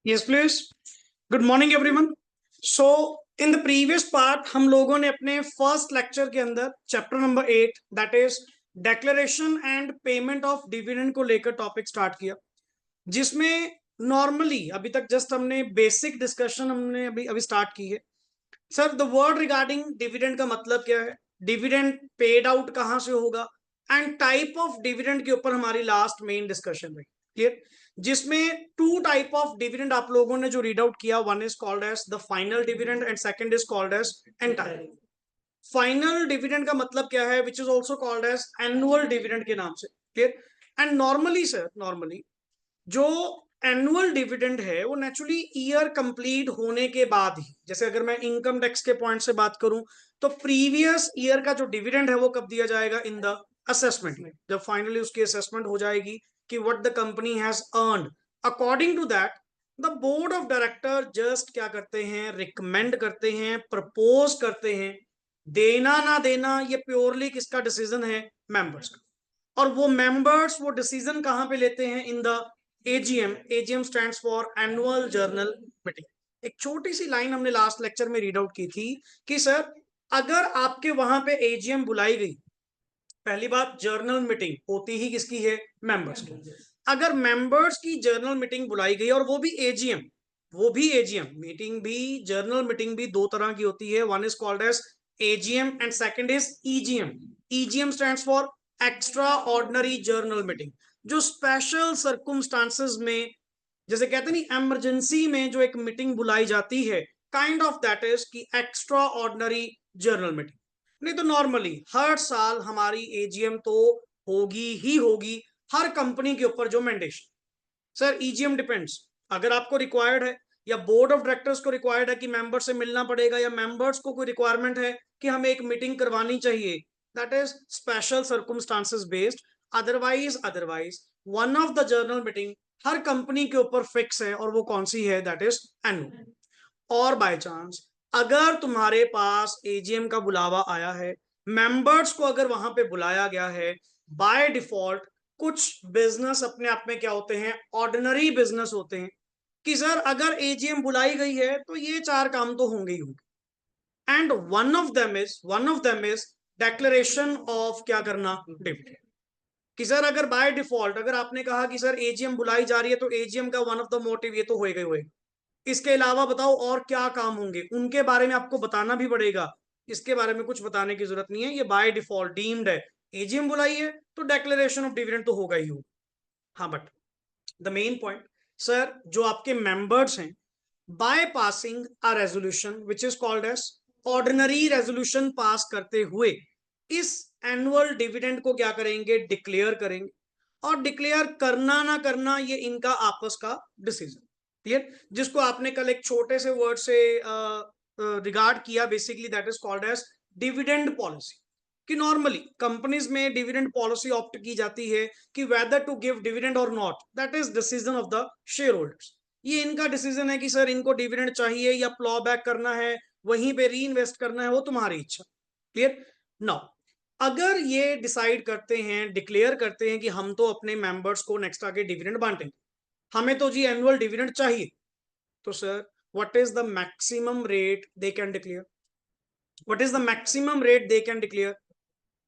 Yes please. Good morning everyone. So in the previous part हम लोगों ने अपने फर्स्ट लेक्चर के अंदर chapter number 8 that is declaration and payment of dividend को लेकर टॉपिक स्टार्ट किया, जिसमें नॉर्मली अभी तक जस्ट हमने बेसिक डिस्कशन हमने अभी अभी स्टार्ट की है। Sir the word regarding dividend का मतलब क्या है, डिविडेंड पेड आउट कहां से होगा, एंड टाइप ऑफ डिविडेंड के ऊपर हमारी लास्ट मेन डिस्कशन रही। क्लियर? जिसमें टू टाइप ऑफ डिविडेंड आप लोगों ने जो रीड आउट किया, one is called as the final dividend and second is called as entire. Final dividend का मतलब क्या है, which is also called as annual dividend के नाम से। Clear? And normally sir, normally जो एनुअल डिविडेंड है वो नेचुरली ईयर कंप्लीट होने के बाद ही, जैसे अगर मैं इनकम टैक्स के पॉइंट से बात करूं तो प्रीवियस ईयर का जो डिविडेंड है वो कब दिया जाएगा, इन द असेसमेंट में, जब फाइनली उसकी असेसमेंट हो जाएगी कि what the company has earned. According to that the board of director just क्या करते हैं, रिकमेंड करते हैं, प्रपोज करते हैं। देना ना देना ये प्योरली किसका डिसीजन है, मेंबर्स का। और वो मेंबर्स वो डिसीजन कहां पे लेते हैं, in the AGM. AGM stands for annual journal meeting. एक छोटी सी लाइन हमने लास्ट लेक्चर में रीड आउट की थी कि सर अगर आपके वहां पे एजीएम बुलाई गई, पहली बात जर्नल मीटिंग होती ही किसकी है, मेंबर्स की। अगर मेंबर्स की जर्नल मीटिंग बुलाई गई और वो भी एजीएम, वो भी एजीएम मीटिंग भी, जर्नल मीटिंग भी दो तरह की होती है, one is called as AGM and second is EGM. EGM stands for extraordinary general meeting. जो स्पेशल सर्कुमस्टांसेस में, जैसे कहते नहीं इमरजेंसी में जो एक मीटिंग बुलाई जाती है, काइंड ऑफ दैट इज की एक्स्ट्रा ऑर्डिनरी जर्नल मीटिंग। नहीं तो नॉर्मली हर साल हमारी एजीएम तो होगी ही होगी, हर कंपनी के ऊपर जो मैंडेशन। सर ईजीएम डिपेंड्स, अगर आपको रिक्वायर्ड है या बोर्ड ऑफ डायरेक्टर्स को रिक्वायर्ड है कि मेंबर से मिलना पड़ेगा, या मेंबर्स को कोई रिक्वायरमेंट है कि हमें एक मीटिंग करवानी चाहिए, that is special circumstances based. Otherwise one of the general meeting हर कंपनी के ऊपर फिक्स है, और वो कौन सी है, दैट इज एनुअल। और बाय चांस अगर तुम्हारे पास एजीएम का बुलावा आया है, मेंबर्स को अगर वहां पे बुलाया गया है, बाय डिफॉल्ट कुछ बिजनेस अपने आप में क्या होते हैं, ऑर्डिनरी बिजनेस होते हैं, कि सर अगर एजीएम बुलाई गई है तो ये चार काम तो होंगे ही होंगे। And one of them is declaration of क्या करना, डिविडेंड। कि सर अगर बाय डिफॉल्ट अगर आपने कहा कि सर एजीएम बुलाई जा रही है, तो एजीएम का वन ऑफ द मोटिव ये तो होएगा ही होएगा। इसके अलावा बताओ और क्या काम होंगे, उनके बारे में आपको बताना भी पड़ेगा। इसके बारे में कुछ बताने की जरूरत नहीं है, ये बाय डिफॉल्ट डीम्ड है। एजीएम बुलाई है तो डेक्लेरेशन ऑफ डिविडेंड तो होगा ही होगा। हाँ but the main point, sir जो आपके मेंबर्स हैं, by passing a resolution which is called as ordinary resolution pass करते हुए, इस एनुअल डिविडेंड को क्या करेंगे, डिक्लेयर करेंगे। और डिक्लेयर करना ना करना ये इनका आपस का डिसीजन। क्लियर? जिसको आपने कल एक छोटे से वर्ड से रिगार्ड किया, basically that is called as dividend policy. कि नॉर्मली कंपनीज में डिविडेंड पॉलिसी ऑप्ट की जाती है कि वेदर टू गिव डिविडेंड और not, that is decision of the shareholders. ये इनका डिसीजन है कि सर इनको डिविडेंड चाहिए या प्लॉ बैक करना है, वहीं पे री इन्वेस्ट करना है, वो तुम्हारी इच्छा। क्लियर? नाउ अगर ये डिसाइड करते हैं, डिक्लेयर करते हैं कि हम तो अपने मेंबर्स को नेक्स्ट आगे डिविडेंड बांटेंगे, हमें तो जी एनुअल डिविडेंड चाहिए, तो sir what is the maximum rate they can declare, what is the maximum rate they can declare,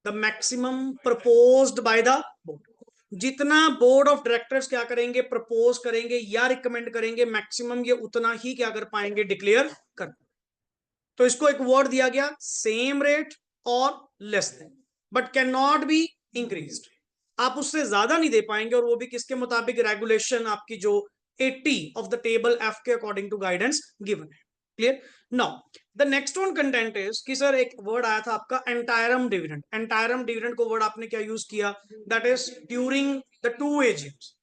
the maximum proposed by the board. जितना बोर्ड ऑफ डायरेक्टर्स क्या करेंगे, प्रपोज करेंगे या रिकमेंड करेंगे, मैक्सिमम ये उतना ही क्या कर पाएंगे, डिक्लेयर कर। तो इसको एक वर्ड दिया गया, सेम रेट और less than, but can not be increased. आप उससे ज्यादा नहीं दे पाएंगे, और वो भी किसके मुताबिक, रेगुलेशन आपकी जो 80 ऑफ द टेबल एफ के अकॉर्डिंग टू गाइडेंस गिवन है। Clear? Now the next one content is कि सर एक वर्ड आया था आपका एंटायरम डिविडेंड। एंटायरम डिविडेंड को वर्ड आपने क्या यूज किया, that is during the two AGMs.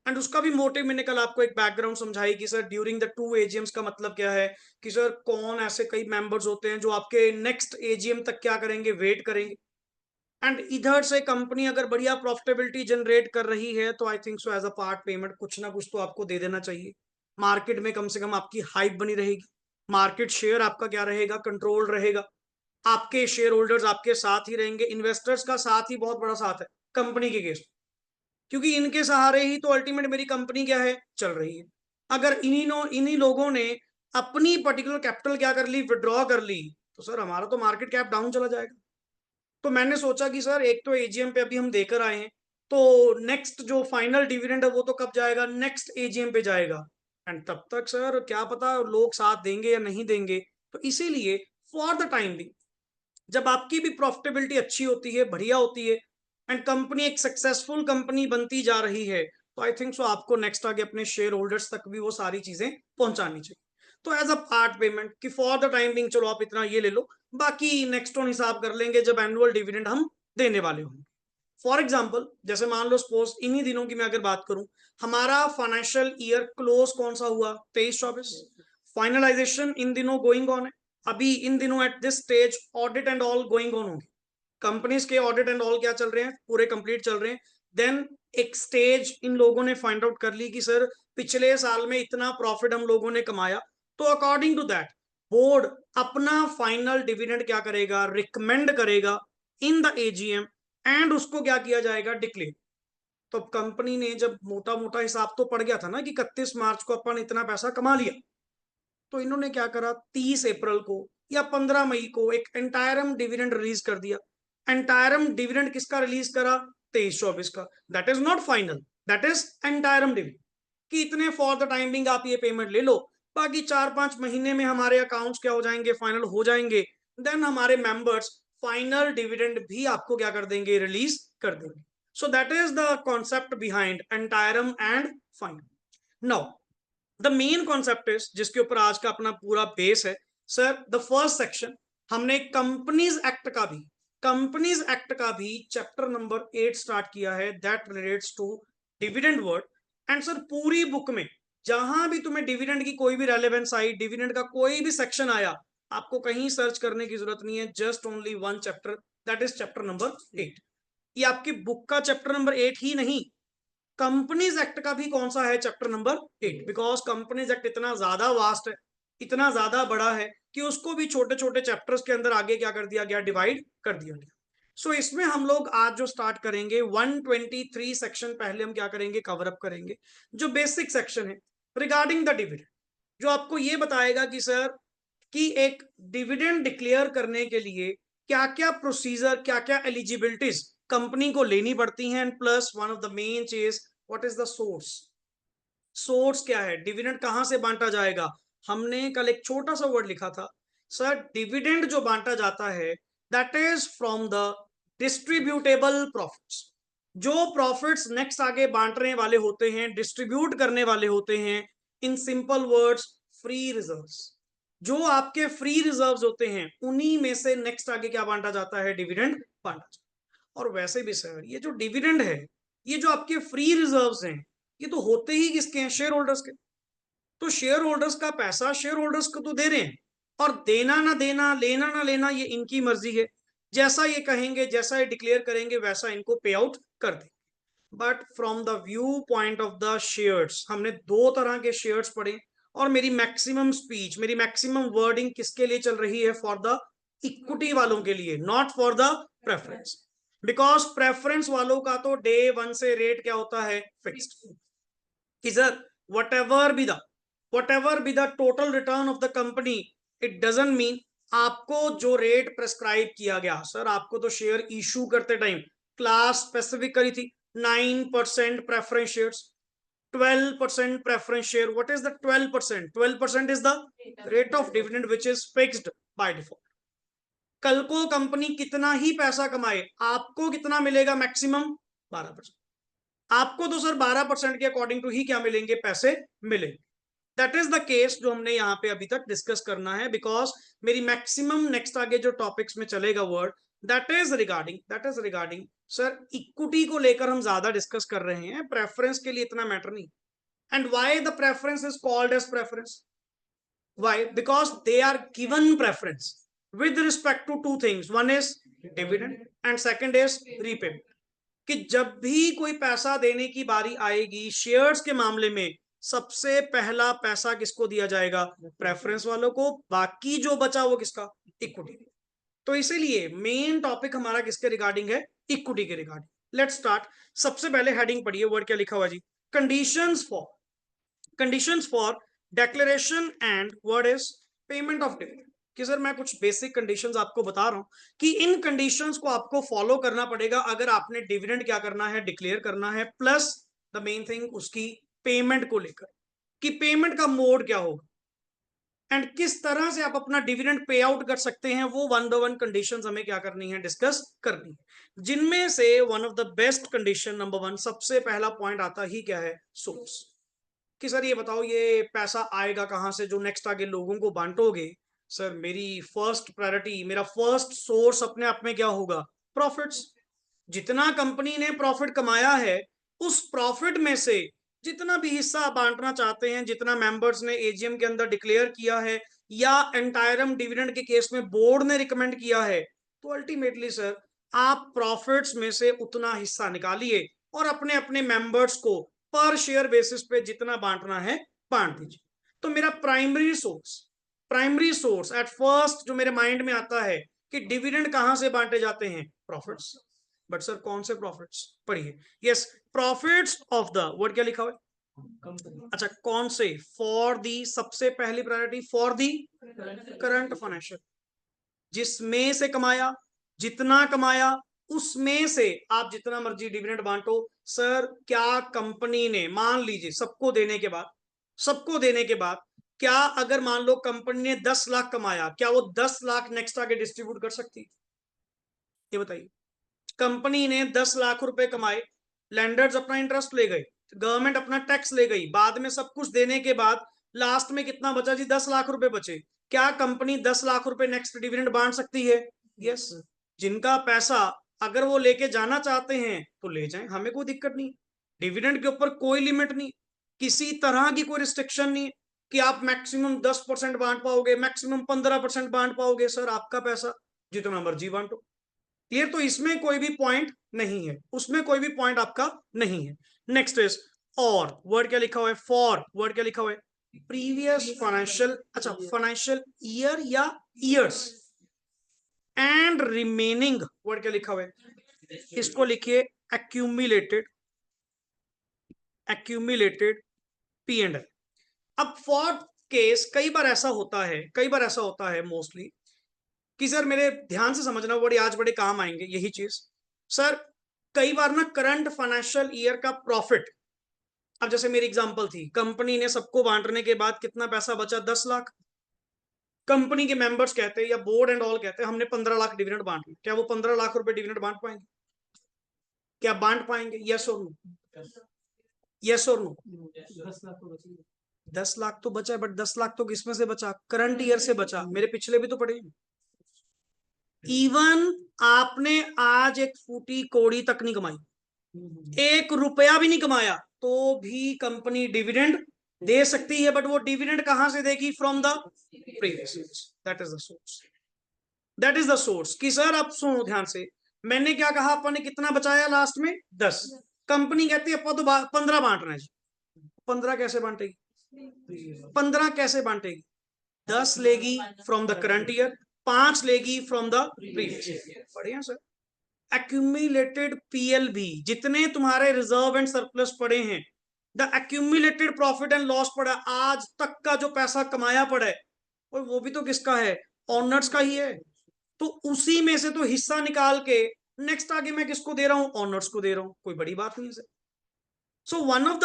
And उसका भी मोटिव मैंने कल आपको एक बैकग्राउंड समझाई कि sir during the two AGMs का मतलब क्या है, कि सर कौन ऐसे कई मेंबर्स होते हैं जो आपके नेक्स्ट एजीएम तक क्या करेंगे, वेट करेंगे। एंड इधर से कंपनी अगर बढ़िया प्रॉफिटेबिलिटी जनरेट कर रही है, तो I think so as a part payment कुछ ना कुछ तो आपको दे देना चाहिए। मार्केट में कम से कम आपकी हाइप बनी रहेगी, मार्केट शेयर आपका क्या रहेगा, कंट्रोल रहेगा। आपके शेयर होल्डर्स आपके साथ ही रहेंगे, इन्वेस्टर्स का साथ ही बहुत बड़ा साथ है कंपनी के केस, क्योंकि इनके सहारे ही तो अल्टीमेट मेरी कंपनी क्या है, चल रही है। अगर इन्हीं लोगों ने अपनी पर्टिकुलर कैपिटल क्या कर ली, विड्रॉ कर ली, तो सर हमारा तो मार्केट कैप डाउन चला जाएगा। तो मैंने सोचा कि सर एक तो एजीएम पे अभी हम देकर आए हैं, तो नेक्स्ट जो फाइनल डिविडेंड है वो तो कब जाएगा, नेक्स्ट एजीएम पे जाएगा। एंड तब तक सर क्या पता लोग साथ देंगे या नहीं देंगे। तो इसीलिए फॉर द टाइम भी, जब आपकी भी प्रॉफिटेबिलिटी अच्छी होती है, बढ़िया होती है, एंड कंपनी एक सक्सेसफुल कंपनी बनती जा रही है, तो आई थिंक सो आपको नेक्स्ट आगे अपने शेयर होल्डर्स तक भी वो सारी चीजें पहुंचानी चाहिए। तो एज अ पार्ट पेमेंट कि फॉर द टाइम बिंग चलो आप इतना ये ले लो, बाकी नेक्स्ट ऑन हिसाब कर लेंगे जब एनुअल डिविडेंड हम देने वाले होंगे। फॉर एग्जाम्पल जैसे मान लो सपोज इन्हीं दिनों की मैं अगर बात करूं, हमारा फाइनेंशियल ईयर क्लोज कौन सा हुआ, 23-24। फाइनलाइजेशन इन दिनों गोइंग ऑन है, अभी इन दिनों at this stage audit and all going on होंगे, कंपनीज के ऑडिट एंड ऑल क्या चल रहे हैं, पूरे कंप्लीट चल रहे हैं। देन एक स्टेज इन लोगों ने फाइंड आउट कर ली कि सर पिछले साल में इतना प्रॉफिट हम लोगों ने कमाया, तो अकॉर्डिंग टू दैट बोर्ड अपना फाइनल डिविडेंड क्या करेगा, रिकमेंड करेगा इन द एजीएम, एंड उसको क्या किया जाएगा, डिक्लेयर। तो कंपनी ने जब मोटा मोटा हिसाब तो पड़ गया था ना कि 31 मार्च को अपन इतना पैसा कमा लिया, तो इन्होंने क्या करा, 30 अप्रैल को या 15 मई को एक एंटायरम डिविडेंड रिलीज कर दिया। एंटायरम डिविडेंड किसका रिलीज करा, 23-24 का। That is not final, that is interim dividend, कि इतने फॉर द टाइमिंग आप ये पेमेंट ले लो, बाकी 4-5 महीने में हमारे अकाउंट्स क्या हो जाएंगे, फाइनल हो जाएंगे। देन हमारे मेंबर्स फाइनल डिविडेंड भी आपको क्या कर देंगे, रिलीज कर देंगे। So that is the concept behind interim and final. Now the main concept is, जिसके ऊपर आज का अपना पूरा बेस है, सर द फर्स्ट सेक्शन हमने कंपनीज एक्ट का भी चैप्टर नंबर 8 स्टार्ट किया है, that relates to dividend word. And sir पूरी बुक में जहां भी तुम्हें डिविडेंड की कोई भी रेलेवेंस आई, डिविडेंड का कोई भी सेक्शन आया, आपको कहीं सर्च करने की जरूरत नहीं है, just only one chapter, that is chapter number 8। ये आपकी बुक का चैप्टर नंबर 8 ही नहीं, कंपनीज एक्ट का भी कौन सा है, chapter number 8, because companies act इतना ज्यादा वास्ट है, इतना ज्यादा बड़ा है कि उसको भी छोटे छोटे चैप्टर्स के अंदर आगे क्या कर दिया गया, डिवाइड कर दिया गया। सो इसमें हम लोग आज जो स्टार्ट करेंगे 123 सेक्शन पहले हम क्या करेंगे, कवर अप करेंगे, जो बेसिक सेक्शन है रिगार्डिंग द डिविडेंड, जो आपको ये बताएगा कि सर कि एक डिविडेंड डिक्लेयर करने के लिए क्या क्या प्रोसीजर, क्या क्या एलिजिबिलिटीज कंपनी को लेनी पड़ती हैं, plus one of the main चीज what is the source. Source क्या है, डिविडेंड कहां से बांटा जाएगा। हमने कल एक छोटा सा वर्ड लिखा था, सर डिविडेंड जो बांटा जाता है that is from the distributable profits. जो प्रॉफिट्स नेक्स्ट आगे बांटने वाले होते हैं, डिस्ट्रीब्यूट करने वाले होते हैं, in simple words free reserves. जो आपके फ्री रिजर्व्स होते हैं उन्हीं में से नेक्स्ट आगे क्या बांटा जाता है, डिविडेंड बांटा जाता है। और वैसे भी सर ये जो डिविडेंड है, ये जो आपके फ्री रिजर्व्स हैं, ये तो होते ही किसके हैं, शेयर होल्डर्स के। तो शेयर होल्डर्स का पैसा शेयर होल्डर्स को तो दे रहे हैं, और देना ना देना, लेना ना लेना, ये इनकी मर्जी है। जैसा ये कहेंगे, जैसा ये डिक्लेयर करेंगे, वैसा इनको पे आउट कर देंगे। But from the view point of the shares, हमने दो तरह के शेयर्स पढ़े, और मेरी मैक्सिमम स्पीच, मेरी मैक्सिमम वर्डिंग किसके लिए चल रही है, फॉर द इक्विटी वालों के लिए, not for the preference. Because preference वालों का तो डे वन से रेट क्या होता है, फिक्स्ड, कि sir what ever be the total return of the company, it doesn't mean आपको जो रेट प्रेस्क्राइब किया गया, सर आपको तो शेयर इशू करते टाइम क्लास स्पेसिफिक करी थी, 9% preference shares, 12% preference share. What is the 12%, 12% is the rate of dividend which is fixed by default. कल को कंपनी कितना ही पैसा कमाए, आपको कितना मिलेगा, मैक्सिमम 12%। आपको तो सर 12% के अकॉर्डिंग टू ही क्या मिलेंगे, पैसे मिलेंगे। दैट इज द केस जो हमने यहाँ पे अभी तक डिस्कस करना है, बिकॉज मेरी मैक्सिमम नेक्स्ट आगे जो टॉपिक्स में चलेगा word, that is regarding sir equity को लेकर हम ज्यादा डिस्कस कर रहे हैं, प्रेफरेंस के लिए इतना मैटर नहीं। And why the preference is called as preference, why, because they are given preference with respect to two things, one is dividend and second is repayment। कि जब भी कोई पैसा देने की बारी आएगी शेयर्स के मामले में, सबसे पहला पैसा किसको दिया जाएगा, प्रेफरेंस वालों को, बाकी जो बचा वो किसका, इक्विटी। तो इसीलिए मेन टॉपिक हमारा किसके रिगार्डिंग है, इक्विटी के रिगार्डिंग। Let's start. सबसे पहले हेडिंग पढ़िए, वर्ड क्या लिखा हुआ जी, conditions for conditions for declaration and what is payment of dividend. कि सर मैं कुछ बेसिक कंडीशंस आपको बता रहा हूं कि इन कंडीशंस को आपको फॉलो करना पड़ेगा अगर आपने डिविडेंड क्या करना है, डिक्लेयर करना है, प्लस द मेन थिंग उसकी पेमेंट को लेकर कि पेमेंट का मोड क्या होगा एंड किस तरह से आप अपना डिविडेंड पे आउट कर सकते हैं, वो वन बाय वन कंडीशंस हमें क्या करनी है, डिस्कस करनी है। जिनमें से one of the best condition number 1, सबसे पहला पॉइंट आता ही क्या है, सोर्स। कि सर ये बताओ ये पैसा आएगा कहां से जो नेक्स्ट आगे लोगों को बांटोगे। सर मेरी फर्स्ट प्रायोरिटी, मेरा फर्स्ट सोर्स अपने आप में क्या होगा, प्रॉफिट्स। जितना कंपनी ने प्रॉफिट कमाया है उस प्रॉफिट में से जितना भी हिस्सा आप बांटना चाहते हैं, जितना मेंबर्स ने एजीएम के अंदर डिक्लेयर किया है या एंटायरम डिविडेंड के केस में बोर्ड ने रिकमेंड किया है, तो अल्टीमेटली सर आप प्रॉफिट्स में से उतना हिस्सा निकालिए और अपने अपने मेंबर्स को पर शेयर बेसिस पे जितना बांटना है बांट दीजिए। तो मेरा प्राइमरी सोर्स एट फर्स्ट जो मेरे माइंड में आता है कि डिविडेंड कहां से बांटे जाते हैं, प्रॉफिट्स। बट सर कौन से प्रॉफिट्स, पढ़िए, yes, profits of the word क्या लिखा हुआ है, अच्छा कौन से, फॉर दी, सबसे पहली priority for the current financial, जिसमें से कमाया, जितना कमाया उसमें से आप जितना मर्जी डिविडेंड बांटो। सर क्या कंपनी ने, मान लीजिए सबको देने के बाद क्या अगर मान लो कंपनी ने 10 लाख कमाया, क्या वो 10 लाख नेक्स्ट आगे डिस्ट्रीब्यूट कर सकती है, ये बताइए। कंपनी ने 10 लाख रुपए कमाए, लैंडर्स अपना इंटरेस्ट ले गए, गवर्नमेंट अपना टैक्स ले गई, बाद में सब कुछ देने के बाद लास्ट में कितना बचा जी, 10 लाख रुपए बचे। क्या कंपनी 10 लाख रुपए नेक्स्ट डिविडेंड बांट सकती है, यस। जिनका पैसा अगर वो लेके जाना चाहते हैं तो ले जाएं, हमें कोई दिक्कत नहीं। डिविडेंड के ऊपर कोई लिमिट नहीं, किसी तरह की कोई रिस्ट्रिक्शन नहीं कि आप मैक्सिमम 10% बांट पाओगे, मैक्सिमम 15% बांट पाओगे। सर आपका पैसा जितना मर्जी बांटो, क्लियर। तो इसमें कोई भी पॉइंट नहीं है, उसमें कोई भी पॉइंट आपका नहीं है। नेक्स्ट इज और, वर्ड क्या लिखा हुआ है, फॉर वर्ड क्या लिखा हुआ है, प्रीवियस फाइनेंशियल, अच्छा फाइनेंशियल ईयर या ईयर्स एंड रिमेनिंग, वर्ड क्या लिखा हुआ है, इसको लिखिए एक्यूमुलेटेड पी एंड एल। अब फॉर केस कई बार ऐसा होता है मोस्टली कि सर मेरे ध्यान से समझना, बड़ी आज बड़े काम आएंगे यही चीज। सर कई बार ना करंट फाइनेंशियल ईयर का प्रॉफिट, अब जैसे मेरी एग्जांपल थी, कंपनी ने सबको बांटने के बाद कितना पैसा बचा, 10 लाख। कंपनी के मेंबर्स कहते हैं या बोर्ड एंड ऑल कहते हैं हमने 15 लाख डिविडेंड बांट लिया, क्या वो 15 लाख रुपए डिविडेंड बांट पाएंगे, क्या बांट पाएंगे, यस और नो, यस और नो। 10 लाख तो बचा है, बट 10 लाख तो किसमें से बचा, करंट ईयर से बचा, मेरे पिछले भी तो पड़े। इवन आपने आज एक फूटी कौड़ी तक नहीं कमाई, 1 रुपया भी नहीं कमाया, तो भी कंपनी डिविडेंड दे सकती है, बट वो डिविडेंड कहां से देगी, from the previous years. That is the source, that is the source. कि सर आप सुनो ध्यान से, मैंने क्या कहा, अपन ने कितना बचाया लास्ट में, 10। कंपनी कहती है अपन तो 15 बांटना है जी। 15 कैसे बांटेगी, 15 कैसे बांटेगी, 10 लेगी फ्रॉम द करंट ईयर, 5 लेगी फ्रॉम द प्रीवियस ईयर। बढ़िया सर। एक्यूमुलेटेड पीएलबी, जितने तुम्हारे रिजर्व एंड सरप्लस पड़े हैं, the accumulated profit and loss पड़ा, आज तक का जो पैसा कमाया पड़ा है, और वो भी तो किसका है, ऑनर्स का ही है। तो उसी में से तो हिस्सा निकाल के नेक्स्ट आगे मैं किसको दे रहा हूं, ऑनर्स को दे रहा हूं, कोई बड़ी बात नहीं है sir. So one of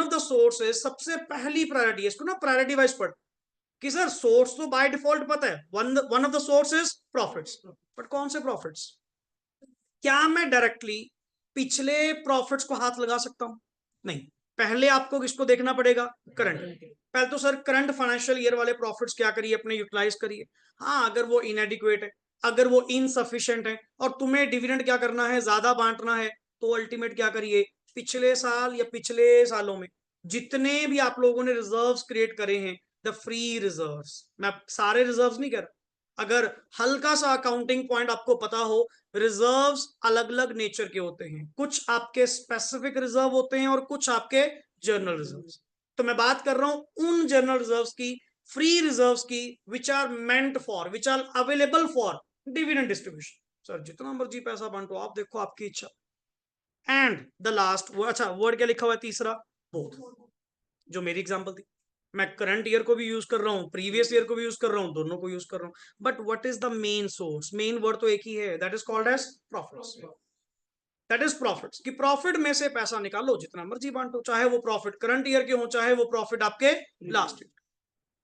the sources सबसे पहली प्रायोरिटी है, इसको ना प्रायोरिटी वाइज पढ़ कि सर सोर्स तो बाय डिफॉल्ट पता है, one of the sources profits, but कौन से प्रॉफिट्स। क्या मैं डायरेक्टली पिछले प्रॉफिट्स को हाथ लगा सकता हूं, नहीं। पहले आपको किसको देखना पड़ेगा, करंट। पहले तो सर करंट फाइनेंशियल ईयर वाले प्रॉफिट्स क्या करिए, अपने यूटिलाइज करिए। हाँ अगर वो इनएडिक्वेट है, अगर वो इनसफिशिएंट है और तुम्हें डिविडेंड क्या करना है, ज्यादा बांटना है, तो अल्टीमेट क्या करिए, पिछले साल या पिछले सालों में जितने भी आप लोगों ने रिजर्व्स क्रिएट करे हैं, द फ्री रिजर्व्स, मैं सारे रिजर्व्स नहीं कर, अगर हल्का सा अकाउंटिंग पॉइंट आपको पता हो, रिजर्व्स अलग अलग नेचर के होते हैं, कुछ आपके स्पेसिफिक रिजर्व होते हैं और कुछ आपके जर्नल रिजर्व्स। तो मैं बात कर रहा हूं उन जर्नल रिजर्व्स की, फ्री रिजर्व्स की, which are meant for, which are available for dividend distribution. Sir जितना मर्जी पैसा बांटो, आप देखो आपकी इच्छा। एंड द लास्ट, अच्छा वर्ड क्या लिखा हुआ है तीसरा, बोथ। जो मेरी एग्जांपल थी, मैं करंट ईयर को भी यूज कर रहा हूँ, प्रीवियस ईयर को भी यूज कर रहा हूँ, दोनों को यूज कर रहा हूँ, but what is the main source? Main word तो एक ही है, that is called as profits. That is profits, कि प्रॉफिट में से पैसा निकालो, जितना मर्जी बांटो, चाहे वो प्रॉफिट करंट ईयर के हो, चाहे वो प्रॉफिट आपके लास्ट ईयर।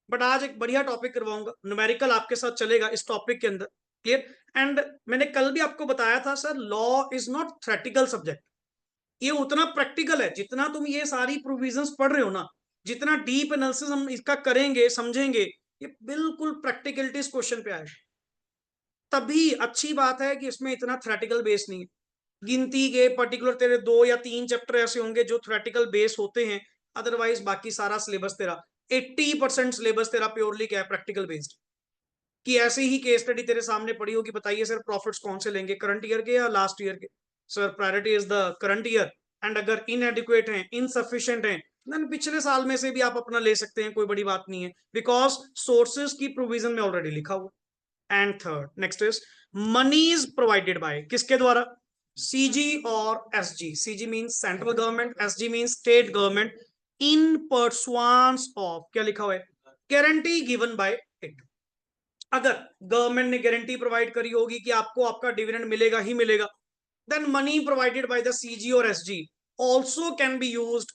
बट आज एक बढ़िया टॉपिक करवाऊंगा, न्यूमेरिकल आपके साथ चलेगा इस टॉपिक के अंदर, क्लियर। एंड मैंने कल भी आपको बताया था sir, law is not theoretical subject, ये उतना प्रैक्टिकल है। जितना तुम ये सारी प्रोविजंस पढ़ रहे हो ना, जितना डीप एनालिसिस हम इसका करेंगे, समझेंगे, ये बिल्कुल प्रैक्टिकलिटी इस क्वेश्चन पे आएगा। तभी अच्छी बात है कि इसमें इतना थ्योरेटिकल बेस नहीं है। गिनती के पर्टिकुलर तेरे 2 या 3 चैप्टर ऐसे होंगे जो थ्योरेटिकल बेस होते हैं, अदरवाइज बाकी सारा सिलेबस तेरा 80% सिलेबस तेरा प्योरली क्या है, प्रैक्टिकल बेस्ड। कि ऐसे ही केस स्टडी तेरे सामने पड़ी होगी, बताइए सर प्रॉफिट्स कौन से लेंगे, करंट ईयर के या लास्ट ईयर के? Sir priority is the current year, and अगर इनएडिक्वेट हैं, इनसफिशिएंट हैं, देन पिछले साल में से भी आप अपना ले सकते हैं, कोई बड़ी बात नहीं है, बिकॉज सोर्सेज की प्रोविजन में ऑलरेडी लिखा हुआ। And third, next is money is provided by, किसके द्वारा? सीजी और SG. CG means central government, SG means state government, in pursuance of, क्या लिखा हुआ है, गारंटी गिवन बाय इट। अगर गवर्नमेंट ने गारंटी प्रोवाइड करी होगी कि आपको आपका डिविडेंड मिलेगा ही मिलेगा, then money provided by the CG और SG also can be used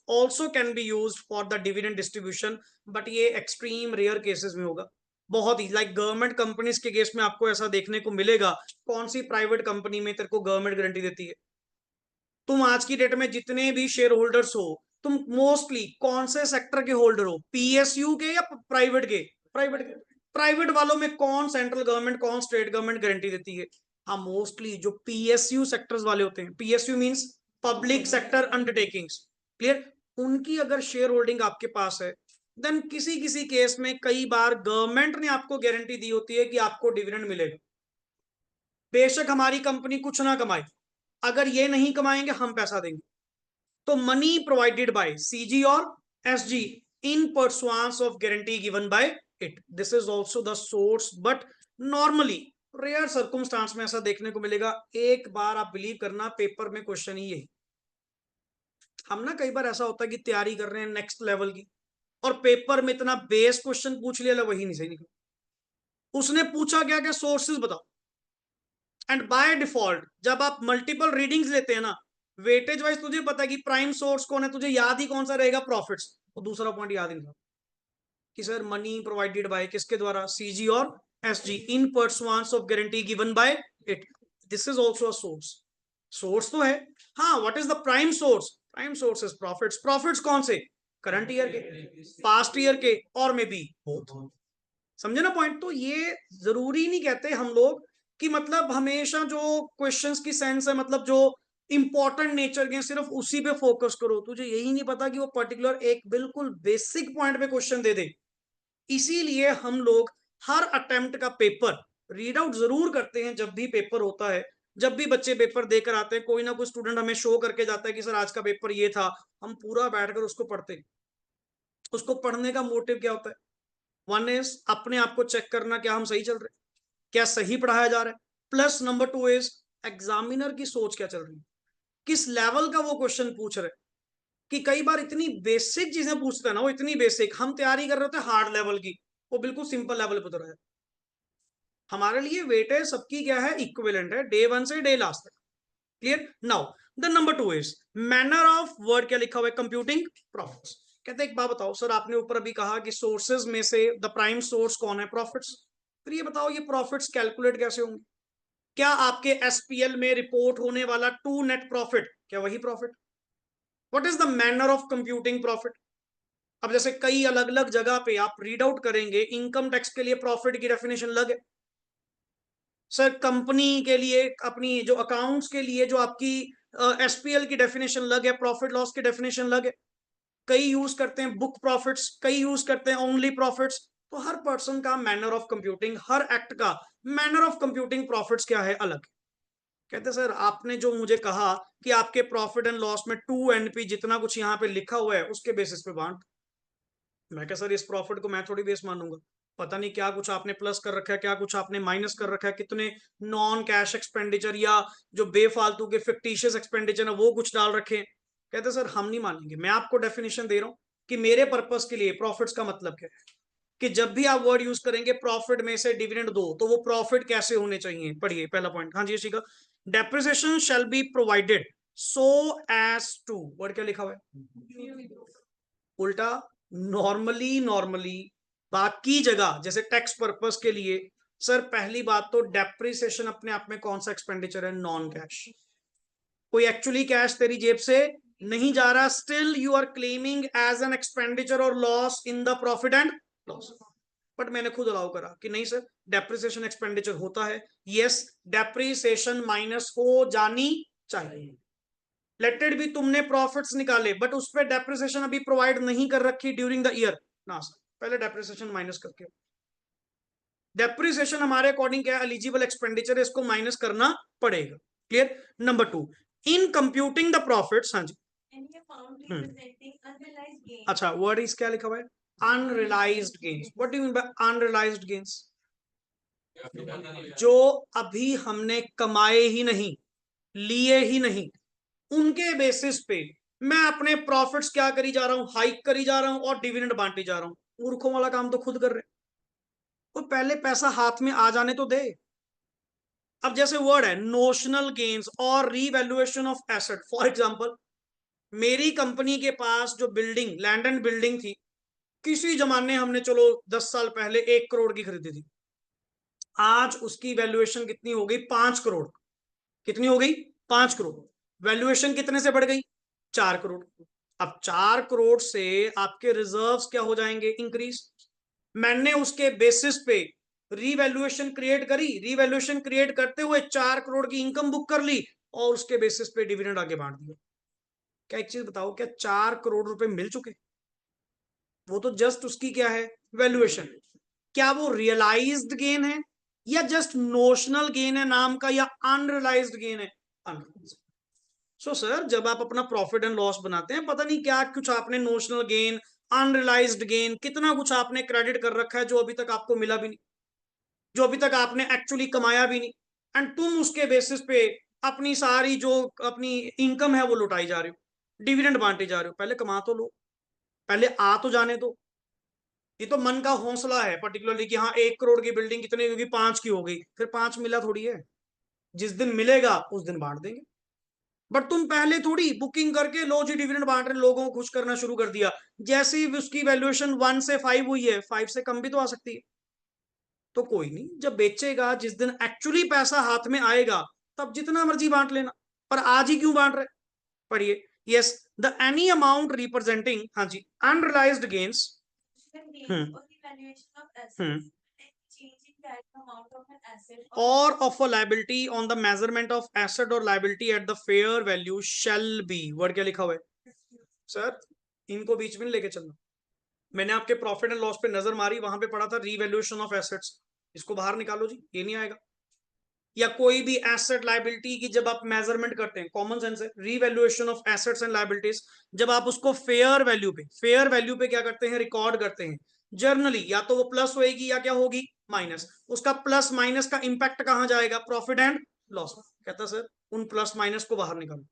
for the dividend distribution, but ये एक्सट्रीम रेयर केसेस में होगा। बहुत ही लाइक गवर्नमेंट कंपनीज के केस में आपको ऐसा देखने को मिलेगा। कौन सी प्राइवेट कंपनी में तेरे को गवर्नमेंट गारंटी देती है? तुम आज की डेट में जितने भी शेयर होल्डर्स हो, तुम मोस्टली कौन से सेक्टर के होल्डर हो, पीएसयू के या प्राइवेट के? प्राइवेट के। प्राइवेट वालों में कौन सेंट्रल गवर्नमेंट, कौन स्टेट गवर्नमेंट गारंटी देती है? हाँ, मोस्टली जो पीएसयू सेक्टर्स वाले होते हैं, PSU means public sector undertakings, clear. उनकी अगर शेयर होल्डिंग आपके पास है, देन किसी किसी केस में कई बार गवर्नमेंट ने आपको गारंटी दी होती है कि आपको डिविडेंड मिलेगा। बेशक हमारी कंपनी कुछ ना कमाए, अगर ये नहीं कमाएंगे हम पैसा देंगे। तो मनी प्रोवाइडेड बाय सीजी और SG in pursuance of guarantee given by it, this is also the source. But normally rare circumstance में ऐसा देखने को मिलेगा। एक बार आप बिलीव करना, पेपर में क्वेश्चन ही यही। हम ना कई बार ऐसा होता है कि तैयारी कर रहे हैं नेक्स्ट लेवल की, और पेपर में इतना बेस क्वेश्चन पूछ लिया, वही नहीं सही निकला। उसने पूछा क्या क्या सोर्सेज बताओ, एंड बाय डिफॉल्ट जब आप मल्टीपल रीडिंग्स लेते हैं ना, वेटेज वाइज तुझे पता है कि प्राइम सोर्स कौन है, तुझे याद ही कौन सा रहेगा, प्रॉफिट्स। और दूसरा पॉइंट याद ही नहीं था कि सर मनी प्रोवाइडेड बाय किसके द्वारा, सीजी और SG in pursuance of guarantee given by it, this is also a source. Source तो है। हाँ, what is the prime source? Prime source is profits. Profits कौन से? करंट ईयर के, past year के, और मे बी बोथ। समझे ना पॉइंट? तो ये जरूरी नहीं कहते हम लोग कि मतलब हमेशा जो क्वेश्चंस की सेंस है, मतलब जो इंपॉर्टेंट नेचर के सिर्फ उसी पे फोकस करो। तुझे यही नहीं पता कि वो पर्टिकुलर एक बिल्कुल बेसिक पॉइंट पे क्वेश्चन दे दे। इसीलिए हम लोग हर अटेम्प्ट का पेपर रीड आउट जरूर करते हैं जब भी पेपर होता है। जब भी बच्चे पेपर देकर आते हैं, कोई ना कोई स्टूडेंट हमें शो करके जाता है कि सर आज का पेपर ये था, हम पूरा बैठकर उसको पढ़ते हैं। उसको पढ़ने का मोटिव क्या होता है? वन इज अपने आप को चेक करना, क्या हम सही चल रहे, क्या सही पढ़ाया जा रहा है। Plus number two is examiner की सोच क्या चल रही है, किस लेवल का वो क्वेश्चन पूछ रहे। कि कई बार इतनी बेसिक चीजें पूछते हैं ना, वो इतनी बेसिक, हम तैयारी कर रहे होते हैं हार्ड लेवल की, वो बिल्कुल सिंपल लेवल पे उतर है। हमारे लिए वेटेज सबकी क्या है, इक्विवेलेंट है, डे वन से डे लास्ट तक। Clear now. The number two is manner of work, क्या लिखा हुआ है, कंप्यूटिंग प्रॉफिट्स। कहते एक बात बताओ सर, आपने ऊपर अभी कहा कि सोर्सेज में से द प्राइम सोर्स कौन है, प्रॉफिट्स। फिर ये बताओ ये प्रॉफिट्स कैलकुलेट कैसे होंगे? क्या आपके एसपीएल में रिपोर्ट होने वाला टू नेट प्रॉफिट, क्या वही profit? What is the manner of computing profit? अब जैसे कई अलग अलग जगह पे आप रीड आउट करेंगे, इनकम टैक्स के लिए प्रॉफिट की डेफिनेशन अलग है सर, कंपनी के लिए अपनी जो अकाउंट्स के लिए जो आपकी एसपीएल की डेफिनेशन अलग है, प्रॉफिट लॉस की डेफिनेशन अलग है। कई यूज करते हैं बुक प्रॉफिट्स, कई यूज करते हैं ओनली प्रॉफिट्स। तो हर पर्सन का manner of computing, her act का मैनर ऑफ कंप्यूटिंग प्रॉफिट्स क्या है, अलग। कहते सर आपने जो मुझे कहा कि आपके प्रॉफिट एंड लॉस में 2 NP जितना कुछ यहाँ पे लिखा हुआ है उसके बेसिस पे बांट। मैं क्या सर इस प्रॉफिट को मैं थोड़ी बेस मानूंगा, पता नहीं क्या कुछ आपने प्लस कर रखा है, क्या कुछ आपने माइनस कर रखा है, कितने नॉन कैश एक्सपेंडिचर या जो बेफालतू के फिक्टिशियस एक्सपेंडिचर है वो कुछ डाल रखे हैं। कहते सर हम नहीं मानेंगे, मैं आपको डेफिनेशन दे रहा हूँ कि मेरे पर्पस के लिए प्रॉफिट्स का मतलब क्या है, कि जब भी आप वर्ड यूज करेंगे प्रॉफिट में से डिविडेंड दो, तो वो प्रॉफिट कैसे होने चाहिए, पढ़िए पहला पॉइंट। हाँ जी Yashika, depreciation shall be provided so as to, word क्या लिखा हुआ है उल्टा, नॉर्मली बाकी जगह जैसे टैक्स पर्पस के लिए, सर पहली बात तो डेप्रिसिएशन अपने आप में कौन सा एक्सपेंडिचर है, नॉन कैश, कोई एक्चुअली कैश तेरी जेब से नहीं जा रहा, still you are claiming as an expenditure और loss in the profit and loss. But मैंने खुद अलाउ करा कि नहीं सर डेप्रिसिएशन एक्सपेंडिचर होता है, यस डेप्रिसिएशन माइनस हो जानी चाहिए। लेट इट भी तुमने प्रॉफिट्स निकाले बट उस पर डेप्रिसिएशन अभी प्रोवाइड नहीं कर रखी ड्यूरिंग द ईयर, ना सर पहले डेप्रिसिएशन माइनस करके, डेप्रिसिएशन हमारे अकॉर्डिंग क्या एलिजिबल एक्सपेंडिचर है, इसको माइनस करना पड़ेगा। Clear. Number 2, in computing the profits, हाँ जी अच्छा वर्ड इज क्या लिखा हुआ है, unrealised gains. What do you mean bye unrealised gains, जो अभी हमने कमाए ही नहीं, लिए ही नहीं, उनके बेसिस पे मैं अपने प्रॉफिट्स क्या करी जा रहा हूं, हाइक करी जा रहा हूं और डिविडेंड बांटी जा रहा हूं। मूर्खों वाला काम तो खुद कर रहे, तो पहले पैसा हाथ में आ जाने तो दे। अब जैसे वर्ड है नोशनल गेन्स और revaluation of asset, for example मेरी कंपनी के पास जो बिल्डिंग, लैंड एंड बिल्डिंग थी, किसी जमाने हमने चलो 10 साल पहले 1 करोड़ की खरीदी थी, आज उसकी वैल्यूएशन कितनी हो गई, 5 करोड़। कितनी हो गई, 5 करोड़। वैल्यूएशन कितने से बढ़ गई, 4 करोड़। अब 4 करोड़ से आपके रिजर्व्स क्या हो जाएंगे, इंक्रीज। मैंने उसके बेसिस पे रीवैल्यूएशन क्रिएट करी, रीवैल्यूएशन क्रिएट करते हुए 4 करोड़ की इनकम बुक कर ली और उसके बेसिस पे डिविडेंड आगे बांट दिया। क्या एक चीज बताओ, क्या 4 करोड़ रुपए मिल चुके, वो तो जस्ट उसकी क्या है, वैल्यूएशन। क्या वो रियलाइज्ड गेन है या जस्ट नोशनल गेन है नाम का, या अनरियलाइज्ड गेन है, अनरियलाइज्ड। सो सर जब आप अपना प्रॉफिट एंड लॉस बनाते हैं, पता नहीं क्या कुछ आपने नोशनल गेन, अनरियलाइज्ड गेन, कितना कुछ आपने क्रेडिट कर रखा है जो अभी तक आपको मिला भी नहीं, जो अभी तक आपने एक्चुअली कमाया भी नहीं, एंड तुम उसके बेसिस पे अपनी सारी जो अपनी इनकम है वो लुटाई जा रहे हो, डिविडेंड बांटे जा रहे हो। पहले कमा तो लो, पहले आ तो जाने दो। ये तो मन का हौसला है पर्टिकुलरली कि हाँ 1 करोड़ की बिल्डिंग कितनी होगी, 5 की हो गई, फिर 5 मिला थोड़ी है, जिस दिन मिलेगा उस दिन बांट देंगे। बट तुम पहले थोड़ी बुकिंग करके लो जी डिविडेंड बांट रहे, लोगों को खुश करना शुरू कर दिया, जैसे ही उसकी वैल्यूएशन 1 से 5 हुई है, 5 से कम भी तो आ सकती है। तो कोई नहीं, जब बेचेगा, जिस दिन एक्चुअली पैसा हाथ में आएगा, तब जितना मर्जी बांट लेना, पर आज ही क्यों बांट रहे। पढ़िए, yes the any amount representing, हाँ जी unrealised gains or of a liability on the measurement of asset or liability at the fair value shall be, word क्या लिखा हुआ है सर, इनको बीच में लेके चलना। मैंने आपके प्रॉफिट एंड लॉस पे नजर मारी, वहां पे पढ़ा था रीवैल्यूएशन ऑफ एसेट्स, इसको बाहर निकालो जी, ये नहीं आएगा। या कोई भी एसेट लाइबिलिटी की जब आप मेजरमेंट करते हैं, कॉमन सेंस है, revaluation of assets and liabilities, जब आप उसको फेयर वैल्यू पे क्या करते हैं, रिकॉर्ड करते हैं, जर्नली या तो वो प्लस होएगी या क्या होगी, माइनस। उसका प्लस माइनस का इंपैक्ट कहां जाएगा, प्रॉफिट एंड लॉस। कहता सर उन प्लस माइनस को बाहर निकालो,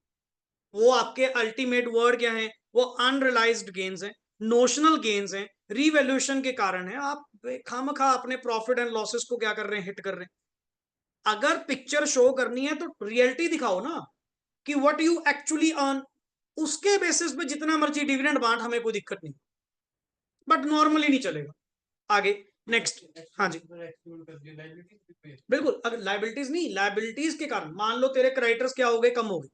वो आपके अल्टीमेट वर्ड क्या है, वो अनरियलाइज्ड गेन्स है, नोशनल गेन्स है, रीवैल्यूएशन के कारण है। आप खामखा अपने प्रॉफिट एंड लॉसेस को क्या कर रहे हैं, हिट कर रहे हैं। अगर पिक्चर शो करनी है तो रियलिटी दिखाओ ना, कि व्हाट यू एक्चुअली अर्न, उसके बेसिस पे जितना मर्जी डिविडेंड बांट, हमें कोई दिक्कत नहीं, बट नॉर्मली नहीं चलेगा। आगे नेक्स्ट, हाँ जी बिल्कुल, अगर लाइबिलिटीज नहीं, लाइबिलिटीज के कारण मान लो तेरे क्रेडिटर्स क्या हो गए, कम हो गए।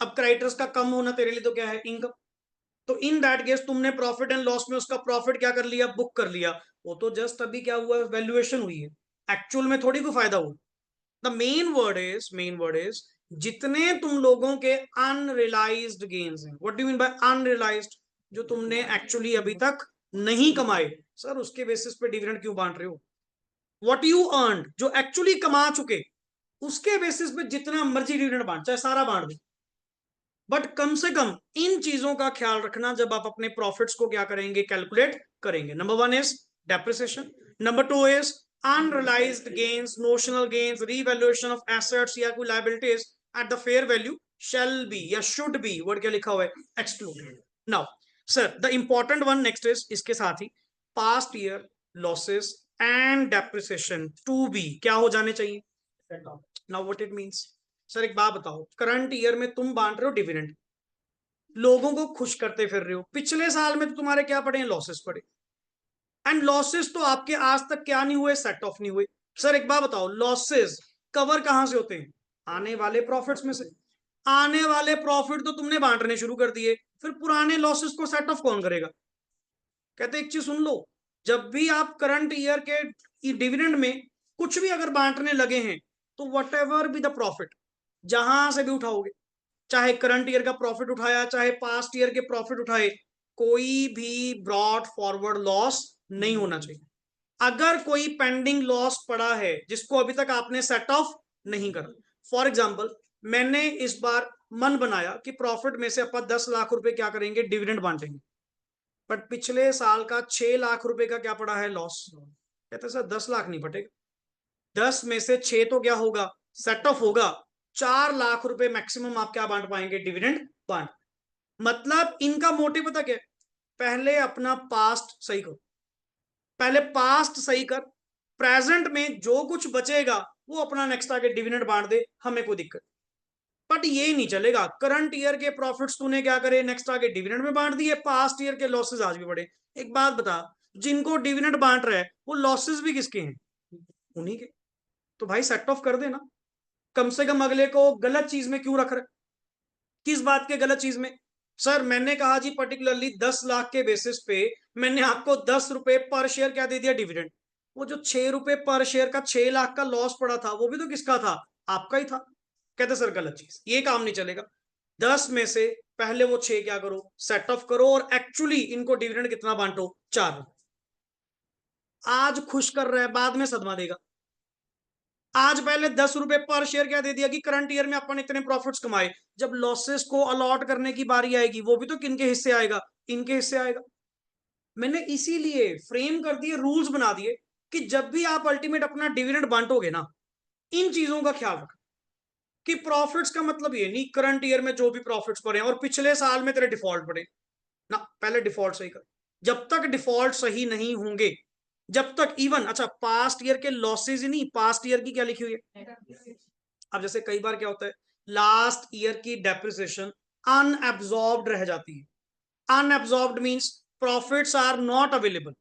अब क्रेडिटर्स का कम होना तेरे लिए तो क्या है, इनकम। तो इन दैट केस तुमने प्रॉफिट एंड लॉस में उसका प्रॉफिट क्या कर लिया, बुक कर लिया, वो तो जस्ट अभी क्या हुआ, वैल्यूएशन हुई है, एक्चुअल में थोड़ी कोई फायदा हुआ। द मेन वर्ड इज जितने तुम लोगों के अनरियलाइज्ड गेन्स हैं, what do mean by unrealised, जो तुमने एक्चुअली अभी तक नहीं कमाए, सर उसके बेसिस पे डिविडेंड क्यों बांट रहे हो। व्हाट यू अर्न, जो एक्चुअली कमा चुके, उसके बेसिस पे जितना मर्जी डिविडेंड बांट, चाहे सारा बांट दो, बट कम से कम इन चीजों का ख्याल रखना जब आप अपने प्रॉफिट्स को क्या करेंगे, कैलकुलेट करेंगे। Number 1 is depreciation, number 2 is unrealized gains, notional gains, revaluation of assets या कोई liabilities at the fair value shall be या should be, वर्ड क्या लिखा हुआ है, excluded. Now sir the important one next is, इसके साथ ही past year losses and depreciation to be क्या हो जाने चाहिए? Now what it means? Sir एक बात बताओ, करंट ईयर में तुम बांट रहे हो डिविडेंड, लोगों को खुश करते फिर रहे हो, पिछले साल में तो तुम्हारे क्या पड़े हैं? लॉसेस पड़े, एंड लॉसेस तो आपके आज तक क्या नहीं हुए? सेट ऑफ नहीं हुए। सर एक बात बताओ, लॉसेस कवर कहां से होते हैं? आने वाले प्रॉफिट्स में से। आने वाले प्रॉफिट तो तुमने बांटने शुरू कर दिए, फिर पुराने लॉसेस को सेट ऑफ कौन करेगा? कहते एक चीज सुन लो, जब भी आप करंट ईयर के डिविडेंड में कुछ भी अगर बांटने लगे हैं, तो what ever be the profit, जहां से भी उठाओगे, चाहे करंट ईयर का प्रॉफिट उठाया, चाहे पास्ट ईयर के प्रॉफिट उठाए, कोई भी ब्रॉड फॉरवर्ड लॉस नहीं होना चाहिए। अगर कोई पेंडिंग लॉस पड़ा है जिसको अभी तक आपने सेट ऑफ नहीं करा, फॉर एग्जाम्पल मैंने इस बार मन बनाया कि प्रॉफिट में से अपन 10 लाख रुपए क्या करेंगे? डिविडेंड बांटेंगे, बट पिछले साल का 6 लाख रुपए का क्या पड़ा है? लॉस। कहते सर 10 लाख नहीं पटेगा, 10 में से 6 तो क्या होगा? सेट ऑफ होगा। 4 लाख रुपए मैक्सिमम आप क्या बांट पाएंगे? डिविडेंड बांट। मतलब इनका मोटिव पता क्या है? पहले अपना पास्ट सही करो, पहले पास्ट सही कर, प्रेजेंट में जो कुछ बचेगा वो अपना नेक्स्ट आगे डिविडेंड बांट दे, हमें कोई दिक्कत। बट ये नहीं चलेगा, करंट ईयर के प्रॉफिट्स तूने क्या करे? नेक्स्ट आगे डिविडेंड में बांट दिए, पास्ट ईयर के लॉसेस आज भी बढ़े। एक बात बता, जिनको डिविडेंड बांट रहा है वो लॉसेस भी किसके हैं? उन्हीं के। तो भाई सेट ऑफ कर देना, कम से कम अगले को गलत चीज में क्यों रख रहे? किस बात के गलत चीज में? सर मैंने कहा जी पर्टिकुलरली 10 लाख के बेसिस पे मैंने आपको 10 रुपए पर शेयर क्या दे दिया? डिविडेंड। वो जो 6 रुपए पर शेयर का 6 लाख का लॉस पड़ा था, वो भी तो किसका था? आपका ही था। कहते सर गलत चीज, ये काम नहीं चलेगा। 10 में से पहले वो 6 क्या करो? सेट ऑफ करो, और एक्चुअली इनको डिविडेंड कितना बांटो? 4। आज खुश कर रहा है, बाद में सदमा देगा। आज पहले 10 रुपए पर शेयर क्या दे दिया कि करंट ईयर में अपन इतने प्रॉफिट्स कमाए, जब लॉसेस को अलॉट करने की बारी आएगी वो भी तो किनके हिस्से आएगा? इनके हिस्से आएगा। मैंने इसीलिए फ्रेम कर दिए, रूल्स बना दिए कि जब भी आप अल्टीमेट अपना डिविडेंड बांटोगे ना, इन चीजों का ख्याल रखना कि प्रॉफिट्स का मतलब ये नहीं करंट ईयर में जो भी प्रॉफिट्स पड़े और पिछले साल में तेरे डिफॉल्ट पड़े ना, पहले डिफॉल्ट सही कर। जब तक डिफॉल्ट सही नहीं होंगे, जब तक इवन अच्छा पास्ट ईयर के लॉसेज ही नहीं, पास्ट ईयर की क्या लिखी हुई है? अब जैसे कई बार क्या होता है, लास्ट ईयर की डेप्रिसिएशन अनएब्सॉर्ब्ड रह जाती है। Unabsorbed means profits are not available.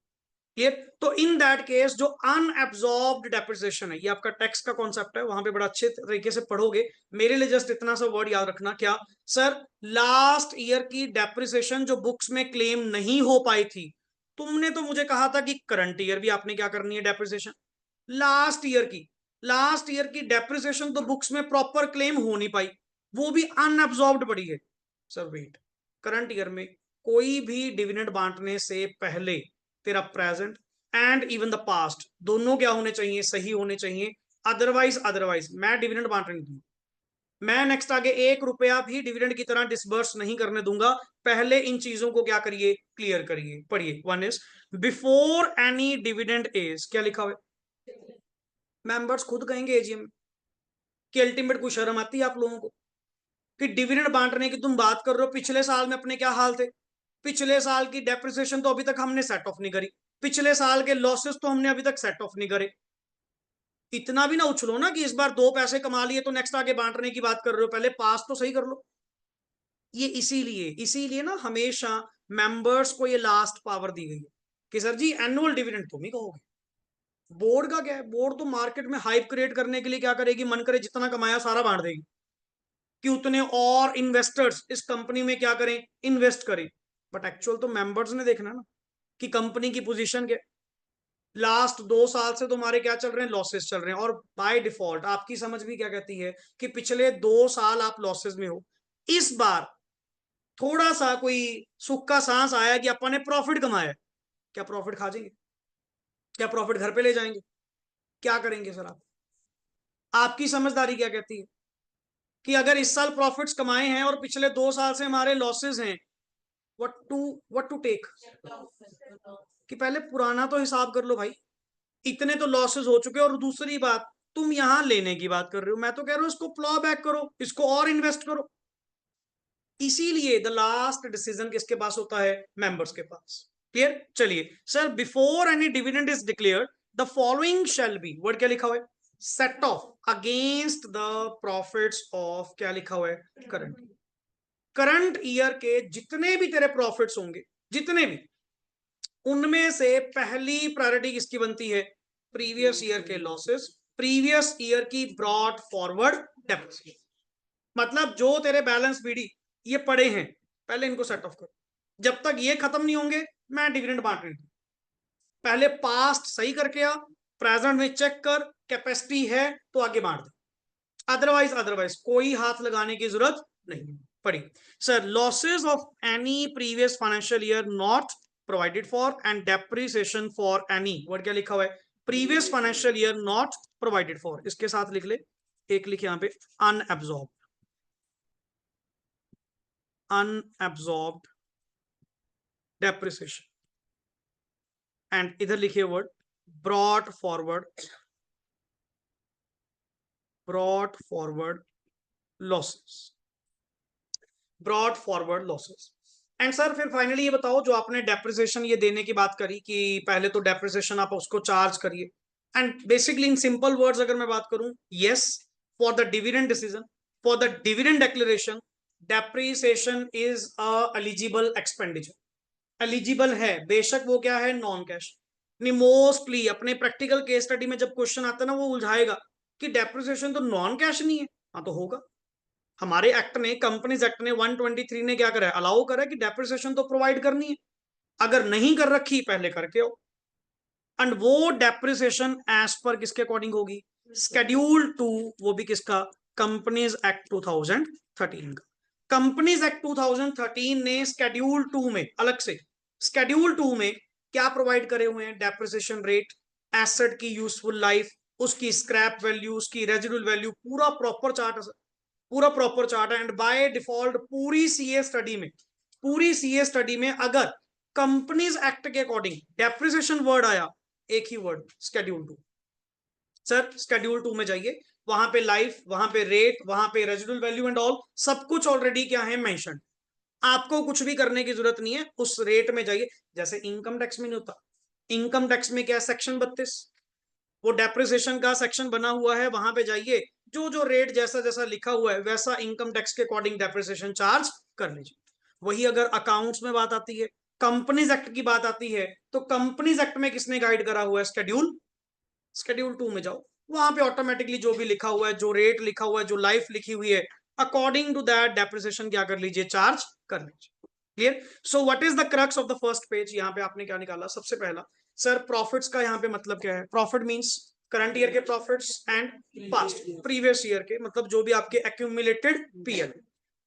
Clear? तो इन दैट केस जो अनएब्सॉर्ब्ड डेप्रिसिएशन है, ये आपका टैक्स का कॉन्सेप्ट है, वहां पे बड़ा अच्छे तरीके से पढ़ोगे। मेरे लिए जस्ट इतना सा वर्ड याद रखना, क्या सर? लास्ट ईयर की डेप्रिसिएशन जो बुक्स में क्लेम नहीं हो पाई थी, तुमने तो मुझे कहा था कि करंट ईयर भी आपने क्या करनी है? डेप्रिसिएशन। लास्ट ईयर की, लास्ट ईयर की डेप्रिसिएशन तो बुक्स में प्रॉपर क्लेम हो नहीं पाई, वो भी अनअब्सॉर्ब्ड पड़ी है। सर वेट, करंट ईयर में कोई भी डिविडेंड बांटने से पहले तेरा present and even the past दोनों क्या होने चाहिए? सही होने चाहिए। अदरवाइज मैं डिविडेंड बांट नहीं दूंगा, मैं नेक्स्ट आगे 1 रुपया भी डिविडेंड की तरह डिसबर्स नहीं करने दूंगा। पहले इन चीजों को क्या करिए? क्लियर करिए। पढ़िए, one is before any dividend is, क्या लिखा हुआ है? मेंबर्स खुद कहेंगे एजीएम कि अल्टीमेट कोई शर्म आती है आप लोगों को कि डिविडेंड बांटने की तुम बात कर रहे हो? पिछले साल में अपने क्या हाल थे? पिछले साल की डेप्रिसिएशन तो अभी तक हमने सेट ऑफ नहीं करी, पिछले साल के लॉसेस तो हमने अभी तक सेट ऑफ नहीं करे। इतना भी ना उछलो ना कि इस बार 2 पैसे कमा लिए तो नेक्स्ट आगे बांटने की बात कर रहे हो, पहले पास तो सही कर लो। ये इसीलिए इसीलिए ना हमेशा मेंबर्स को ये लास्ट पावर दी गई है कि सर जी एनुअल डिविडेंड तुम ही कहोगे। बोर्ड का क्या है? बोर्ड तो मार्केट में हाइप क्रिएट करने के लिए क्या करेगी? मन करे जितना कमाया सारा बांट देगी कि उतने और इन्वेस्टर्स इस कंपनी में क्या करें? इन्वेस्ट करें। बट एक्चुअल तो मेंबर्स ने देखना ना कि कंपनी की पोजीशन क्या। लास्ट 2 साल से तुम्हारे क्या चल रहे हैं? लॉसेस चल रहे हैं, और बाय डिफॉल्ट आपकी समझ भी क्या कहती है कि पिछले 2 साल आप लॉसेस में हो। इस बार थोड़ा सा कोई सुख का सांस आया कि अपन ने प्रॉफिट कमाया, क्या प्रॉफिट खा जाएंगे? क्या प्रॉफिट घर पे ले जाएंगे? क्या करेंगे सर आप? आपकी समझदारी क्या कहती है कि अगर इस साल प्रॉफिट्स कमाए हैं और पिछले 2 साल से हमारे लॉसेस हैं, व्हाट टू टेक? कि पहले पुराना तो हिसाब कर लो भाई, इतने तो लॉसेस हो चुके हैं। और दूसरी बात, तुम यहां लेने की बात कर रहे हो, मैं तो कह रहा हूं इसको प्लॉ बैक करो, इसको और इन्वेस्ट करो। इसीलिए द लास्ट डिसीजन किसके पास होता है? मेंबर्स के पास। क्लियर? चलिए sir, before any dividend is declared the following shall be, word क्या लिखा हुआ है? Set of against the profits of, क्या लिखा हुआ है? करंट। करंट ईयर के जितने भी तेरे प्रॉफिट्स होंगे, जितने भी, उनमें से पहली प्रायोरिटी किसकी बनती है? प्रीवियस ईयर के लॉसेस, प्रीवियस ईयर की ब्रॉट फॉरवर्ड डेप्रिसिएशन। मतलब जो तेरे बैलेंस बीडी ये पड़े हैं, पहले इनको सेट ऑफ कर। जब तक ये खत्म नहीं होंगे मैं डिविडेंड बांट नहीं दूं। पहले पास्ट सही करके आ, प्रेजेंट में चेक कर, कैपेसिटी है तो आगे बांट दे, अदरवाइज कोई हाथ लगाने की जरूरत नहीं पड़ी। Sir, losses of any previous financial year not provided for and depreciation for any, word क्या लिखा हुआ है? Previous financial year not provided for, इसके साथ लिख ले, एक लिखे यहां पे, अनएब्सॉर्ब, अनएब्सॉर्ब्ड डेप्रिसिएशन, एंड इधर लिखिए word brought forward, brought forward losses, brought forward losses. And sir फिर फाइनली ये बताओ, जो आपने डेप्रिसिएशन ये देने की बात करी कि पहले तो डेप्रिसिएशन आप उसको चार्ज करिए, and basically in simple words अगर मैं बात करूं, yes, for the dividend decision, for the dividend declaration, depreciation is a eligible expenditure. Eligible है, बेशक वो क्या है? Non cash. मोस्टली अपने प्रैक्टिकल केस स्टडी में जब क्वेश्चन आता है ना, वो उलझाएगा कि डेप्रिसिएशन तो नॉन कैश नहीं है। हाँ तो होगा, हमारे एक्ट ने, कंपनीज एक्ट ने 123 ने क्या करा है? अलाउ करा है कि डेप्रिसिएशन तो प्रोवाइड करनी है। अगर नहीं कर रखी पहले करके हो, एंड वो डेप्रिसिएशन एज पर किसके अकॉर्डिंग होगी? स्केड्यूल 2, वो भी किसका? कंपनीज एक्ट 2013 का। कंपनीज एक्ट 2013 ने स्केड्यूल 2 में अलग से, स्केड्यूल 2 में क्या प्रोवाइड करे हुए हैं? डेप्रिसिएशन रेट, एसेट की यूजफुल लाइफ, उसकी स्क्रैप वैल्यू, उसकी रेजिडुअल वैल्यू, पूरा प्रॉपर चार्ट है, पूरा प्रॉपर चार्ट है। एंड बाय डिफॉल्ट पूरी सीए स्टडी में, पूरी सीए स्टडी में अगर कंपनीज एक्ट के अकॉर्डिंग डेप्रिसिएशन वर्ड आया, एक ही वर्ड, स्केड्यूल 2। सर स्केड्यूल 2 में जाइए, वहां पे लाइफ, वहां पे रेट, वहां पे रेजिडुअल वैल्यू एंड ऑल सब कुछ ऑलरेडी क्या है? मेंशन। आपको कुछ भी करने की जरूरत नहीं है, उस रेट में जाइए। जैसे इनकम टैक्स में नहीं होता, इनकम टैक्स में क्या? सेक्शन 32, वो डेप्रिसिएशन का सेक्शन बना हुआ है, वहां पे जाइए, जो जो रेट जैसा जैसा लिखा हुआ है वैसा इनकम टैक्स के अकॉर्डिंग डेप्रिसिएशन चार्ज कर लीजिए। वही अगर अकाउंट्स में बात आती है, कंपनीज एक्ट की बात आती है, तो कंपनीज एक्ट में किसने गाइड करा हुआ है? स्केड्यूल, स्केड्यूल 2 में जाओ, वहां पे ऑटोमेटिकली जो भी लिखा हुआ है, जो रेट लिखा हुआ है, जो लाइफ लिखी हुई है, अकॉर्डिंग टू दैट डेप्रिसिएशन क्या कर लीजिए? चार्ज कर लीजिए। Clear? So what is the crux of the first page? यहाँ पे आपने क्या निकाला? सबसे पहला, सर प्रॉफिट्स का यहाँ पे मतलब क्या है? प्रॉफिट मींस करंट ईयर के profits and past previous year के, मतलब जो भी आपके एक्यूमुलेटेड पीएल,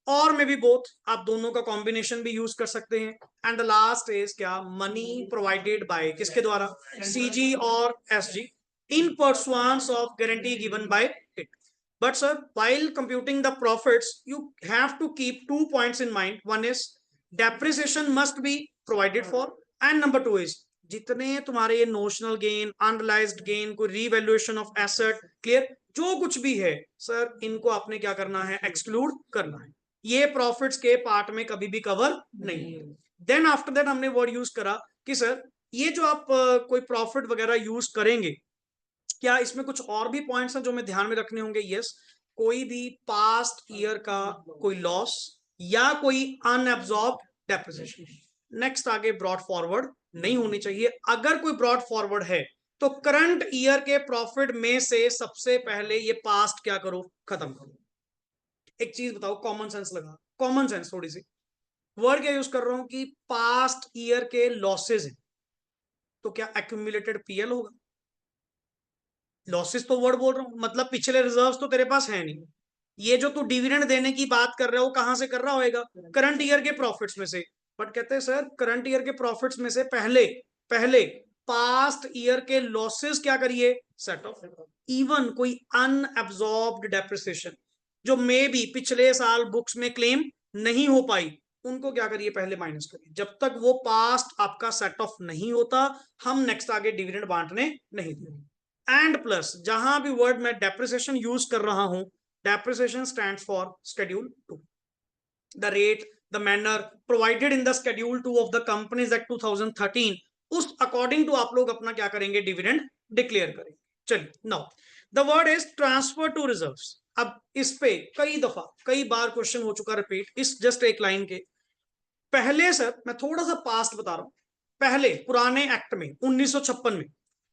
और मे बी बोथ, आप दोनों का कॉम्बिनेशन भी यूज कर सकते हैं। एंड द लास्ट इज क्या? मनी प्रोवाइडेड बाय, किसके द्वारा? सीजी और SG, in pursuance of guarantee given by it. But sir, while computing the profits, you have to keep 2 points in mind. One is depreciation must be provided for, and number 2 is जितने तुम्हारे ये notional gain, unrealised gain, कोई revaluation of asset, clear, जो कुछ भी है sir, इनको आपने क्या करना है? एक्सक्लूड करना है। ये प्रॉफिट्स के पार्ट में कभी भी कवर नहीं है। देन आफ्टर दैट हमने वर्ड यूज करा कि सर ये जो आप कोई प्रॉफिट वगैरह यूज करेंगे, क्या इसमें कुछ और भी पॉइंट्स हैं जो हमें ध्यान में रखने होंगे? यस, कोई भी पास्ट ईयर का कोई लॉस या कोई अनएब्सॉर्ब डेप्रिसिएशन नेक्स्ट आगे ब्रॉट फॉरवर्ड नहीं होनी चाहिए। अगर कोई ब्रॉट फॉरवर्ड है तो करंट ईयर के प्रॉफिट में से सबसे पहले ये पास्ट क्या करो? खत्म करो। एक चीज बताओ, कॉमन सेंस लगा, कॉमन सेंस थोड़ी सी, वर्ड क्या यूज कर रहा हूं कि पास्ट ईयर के लॉसेज है, तो क्या एक्यूमुलेटेड पीएल होगा? लॉसेस तो वर्ड बोल रहा हूं, मतलब पिछले रिजर्व्स तो तेरे पास है नहीं। ये जो तू डिविडेंड देने की बात कर रहा हो, कहां से कर रहा होएगा? करंट ईयर के प्रॉफिट्स में से। बट कहते हैं सर करंट ईयर के प्रॉफिट्स में से पहले, पहले पास्ट ईयर के लॉसेस क्या करिए? Set of. इवन कोई अनएब्सॉर्ब्ड डेप्रिसिएशन जो मे बी पिछले साल बुक्स में क्लेम नहीं हो पाई, उनको क्या करिए? पहले माइनस करिए। जब तक वो पास्ट आपका सेट ऑफ नहीं होता, हम नेक्स्ट आगे डिविडेंड बांटने नहीं देंगे। एंड प्लस जहां भी वर्ड में डेप्रिसिएशन यूज कर रहा हूं, depreciation stands for schedule 2। The rate, the manner provided in the schedule 2 of the companies act 2013, उस अकॉर्डिंग टू आप लोग अपना क्या करेंगे, डिविडेंड डिक्लेयर करेंगे। चलिए, now the word is transfer to reserves. अब इस पे कई बार क्वेश्चन हो चुका रिपीट, इस जस्ट एक लाइन के पहले। सर मैं थोड़ा सा पास्ट बता रहा हूं, पहले पुराने एक्ट में 1956 में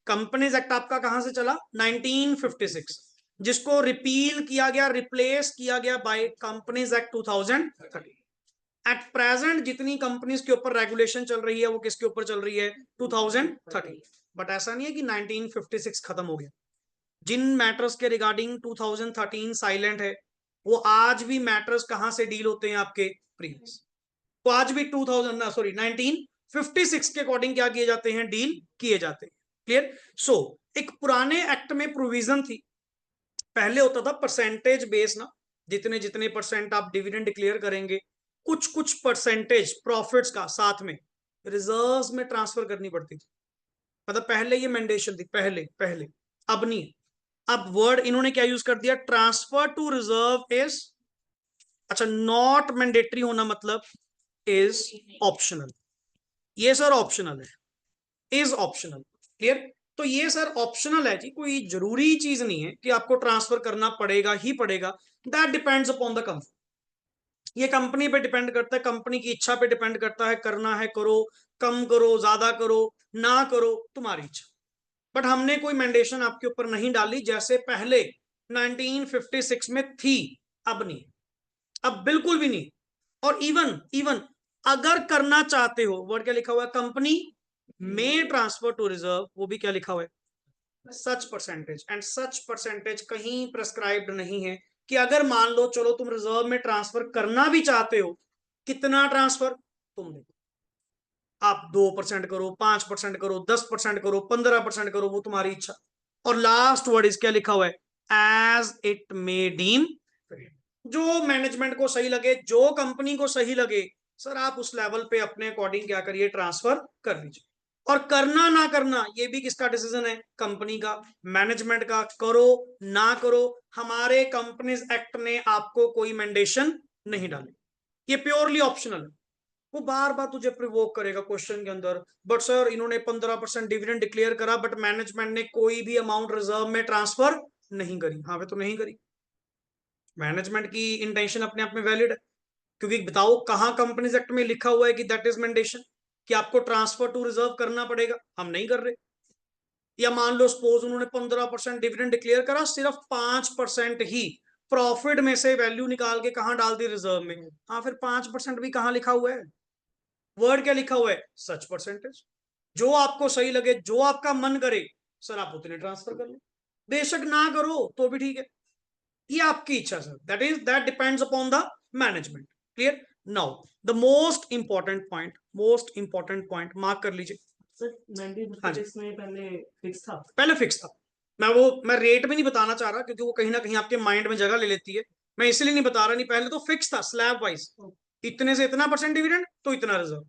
कंपनीज एक्ट आपका कहां से चला, 1956, जिसको रिपील किया गया, रिप्लेस किया गया by companies act 2013। At present जितनी कंपनीज के ऊपर रेगुलेशन चल रही है वो किसके ऊपर चल रही है, 2013। बट ऐसा नहीं है कि 1956 खत्म हो गया। जिन मैटर्स के रिगार्डिंग 2013 साइलेंट है, वो आज भी मैटर्स कहां से डील होते हैं, आपके प्रीवियस। तो आज भी 1956 के अकॉर्डिंग क्या किए जाते हैं, डील किए जाते हैं। क्लियर। सो एक पुराने एक्ट में प्रोविजन थी, पहले होता था परसेंटेज बेस ना, जितने जितने परसेंट आप डिविडेंड डिक्लेयर करेंगे, कुछ कुछ परसेंटेज प्रॉफिट्स का साथ में रिजर्व्स में ट्रांसफर करनी पड़ती थी। मतलब पहले ये मैंडेशन थी, पहले पहले, अब नहीं। अब वर्ड इन्होंने क्या यूज कर दिया, ट्रांसफर टू रिजर्व इज, अच्छा नॉट मैंडेटरी होना मतलब इज ऑप्शनल। ये सर ऑप्शनल है, इज ऑप्शनल। क्लियर। तो ये सर ऑप्शनल है जी, कोई जरूरी चीज नहीं है कि आपको ट्रांसफर करना पड़ेगा ही पड़ेगा। That depends upon the company. ये कंपनी पे डिपेंड करता है, कंपनी की इच्छा पे डिपेंड करता है, करना है करो, कम करो, ज्यादा करो, ना करो, तुम्हारी इच्छा। बट हमने कोई मैंडेशन आपके ऊपर नहीं डाली, जैसे पहले 1956 में थी, अब नहीं, अब बिल्कुल भी नहीं। और इवन इवन अगर करना चाहते हो, वर्ड क्या लिखा हुआ है, कंपनी में ट्रांसफर टू रिजर्व, वो भी क्या लिखा हुआ है, सच परसेंटेज। एंड सच परसेंटेज कहीं प्रेस्क्राइब्ड नहीं है कि अगर मान लो चलो तुम रिजर्व में ट्रांसफर करना भी चाहते हो, कितना ट्रांसफर, तुम देखो, आप 2% करो, 5% करो, 10% करो, 15% करो, वो तुम्हारी इच्छा। और लास्ट वर्ड इस क्या लिखा हुआ है, एज इट मे डीम, जो मैनेजमेंट को सही लगे, जो कंपनी को सही लगे, सर आप उस लेवल पे अपने अकॉर्डिंग क्या करिए, ट्रांसफर कर दीजिए। और करना ना करना ये भी किसका डिसीजन है, कंपनी का, मैनेजमेंट का। करो ना करो, हमारे कंपनीज एक्ट ने आपको कोई मैंडेशन नहीं डाली, ये प्योरली ऑप्शनल है। वो बार बार तुझे प्रिवोक करेगा क्वेश्चन के अंदर, बट सर इन्होंने 15% डिविडेंड डिक्लेयर करा, बट मैनेजमेंट ने कोई भी अमाउंट रिजर्व में ट्रांसफर नहीं करी। हाँ वे तो नहीं करी, मैनेजमेंट की इंटेंशन अपने आप में वैलिड है, क्योंकि बताओ कहां कंपनीज एक्ट में लिखा हुआ है कि दैट इज मैंडेशन, कि आपको ट्रांसफर टू रिजर्व करना पड़ेगा, हम नहीं कर रहे। या मान लो सपोज उन्होंने 15% डिविडेंड डिक्लेयर करा, सिर्फ 5% ही प्रॉफिट में से वैल्यू निकाल के कहां डाल दी, रिजर्व में। हाँ फिर 5% भी कहां लिखा हुआ है, वर्ड क्या लिखा हुआ है, सच परसेंटेज। जो आपको सही लगे, जो आपका मन करे, सर आप उतने ट्रांसफर कर लो, बेशक ना करो तो भी ठीक है, ये आपकी इच्छा sir, that depends upon the management. Clear. Now the most important point mark कर लीजिए। सर हाँ 1956 में पहले फिक्स था, पहले फिक्स था। मैं रेट में नहीं बताना चाह रहा, क्योंकि वो कहीं ना कहीं आपके माइंड में जगह ले लेती है, मैं इसलिए नहीं बता रहा। नहीं, पहले तो फिक्स था स्लैब वाइज, इतने से इतना परसेंट डिविडेंड तो इतना रिजर्व,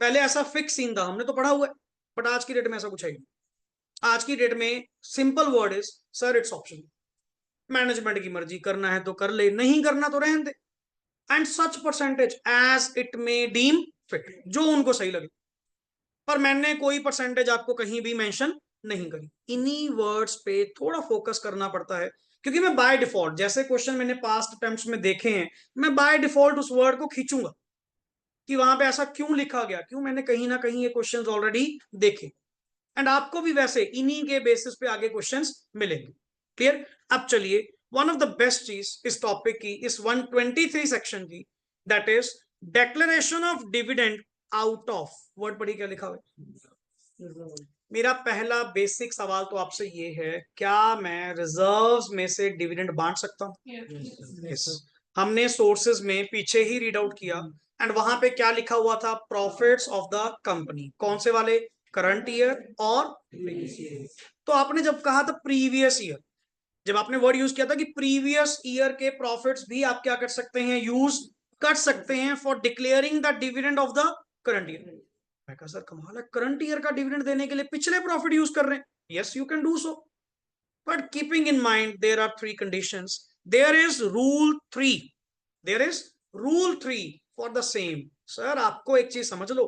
पहले ऐसा फिक्स सीन था, हमने तो पढ़ा हुआ है। बट आज की डेट में ऐसा कुछ है नहीं। आज की डेट में simple word is sir it's option, management की मर्जी, करना है तो कर ले, नहीं करना तो रहने दे। And such percentage as it may deem fit, जो उनको सही लगे। पर मैंने कोई परसेंटेज आपको कहीं भी मेंशन नहीं करी। इन्हीं वर्ड्स पे थोड़ा फोकस करना पड़ता है, क्योंकि मैं बाय डिफॉल्ट, जैसे क्वेश्चन मैंने पास्ट अटेम्प्ट्स में देखे हैं, मैं बाय डिफॉल्ट उस वर्ड को खींचूंगा कि वहां पे ऐसा क्यों लिखा गया, क्यों, मैंने कहीं ना कहीं ये क्वेश्चंस ऑलरेडी देखे। एंड आपको भी वैसे इन्हीं के बेसिस पे आगे क्वेश्चंस मिलेंगे। क्लियर। अब चलिए, वन ऑफ द बेस्ट चीज इस टॉपिक की, इस 123 सेक्शन की, that is declaration of dividend out of, word पढ़ी क्या लिखा हुआ है। मेरा पहला बेसिक सवाल तो आपसे ये है, क्या मैं रिजर्व्स में से डिविडेंड बांट सकता हूं? यस। हमने सोर्सेज में पीछे ही रीड आउट किया, एंड वहां पे क्या लिखा हुआ था, प्रॉफिट्स ऑफ द कंपनी, कौन से वाले, करंट ईयर और प्रीवियस ईयर। तो आपने जब कहा था प्रीवियस ईयर, जब आपने वर्ड यूज किया था कि प्रीवियस ईयर के प्रॉफिट्स भी आप क्या कर सकते हैं, यूज कर सकते हैं for declaring the dividend of the current year. मैं कहा सर कमाल है, करंट ईयर का डिविडेंड देने के लिए पिछले प्रॉफिट यूज कर रहे हैं। Yes you can do so, but keeping in mind there are 3 conditions. There is rule 3, there is rule 3 for the same. Sir आपको एक चीज समझ लो,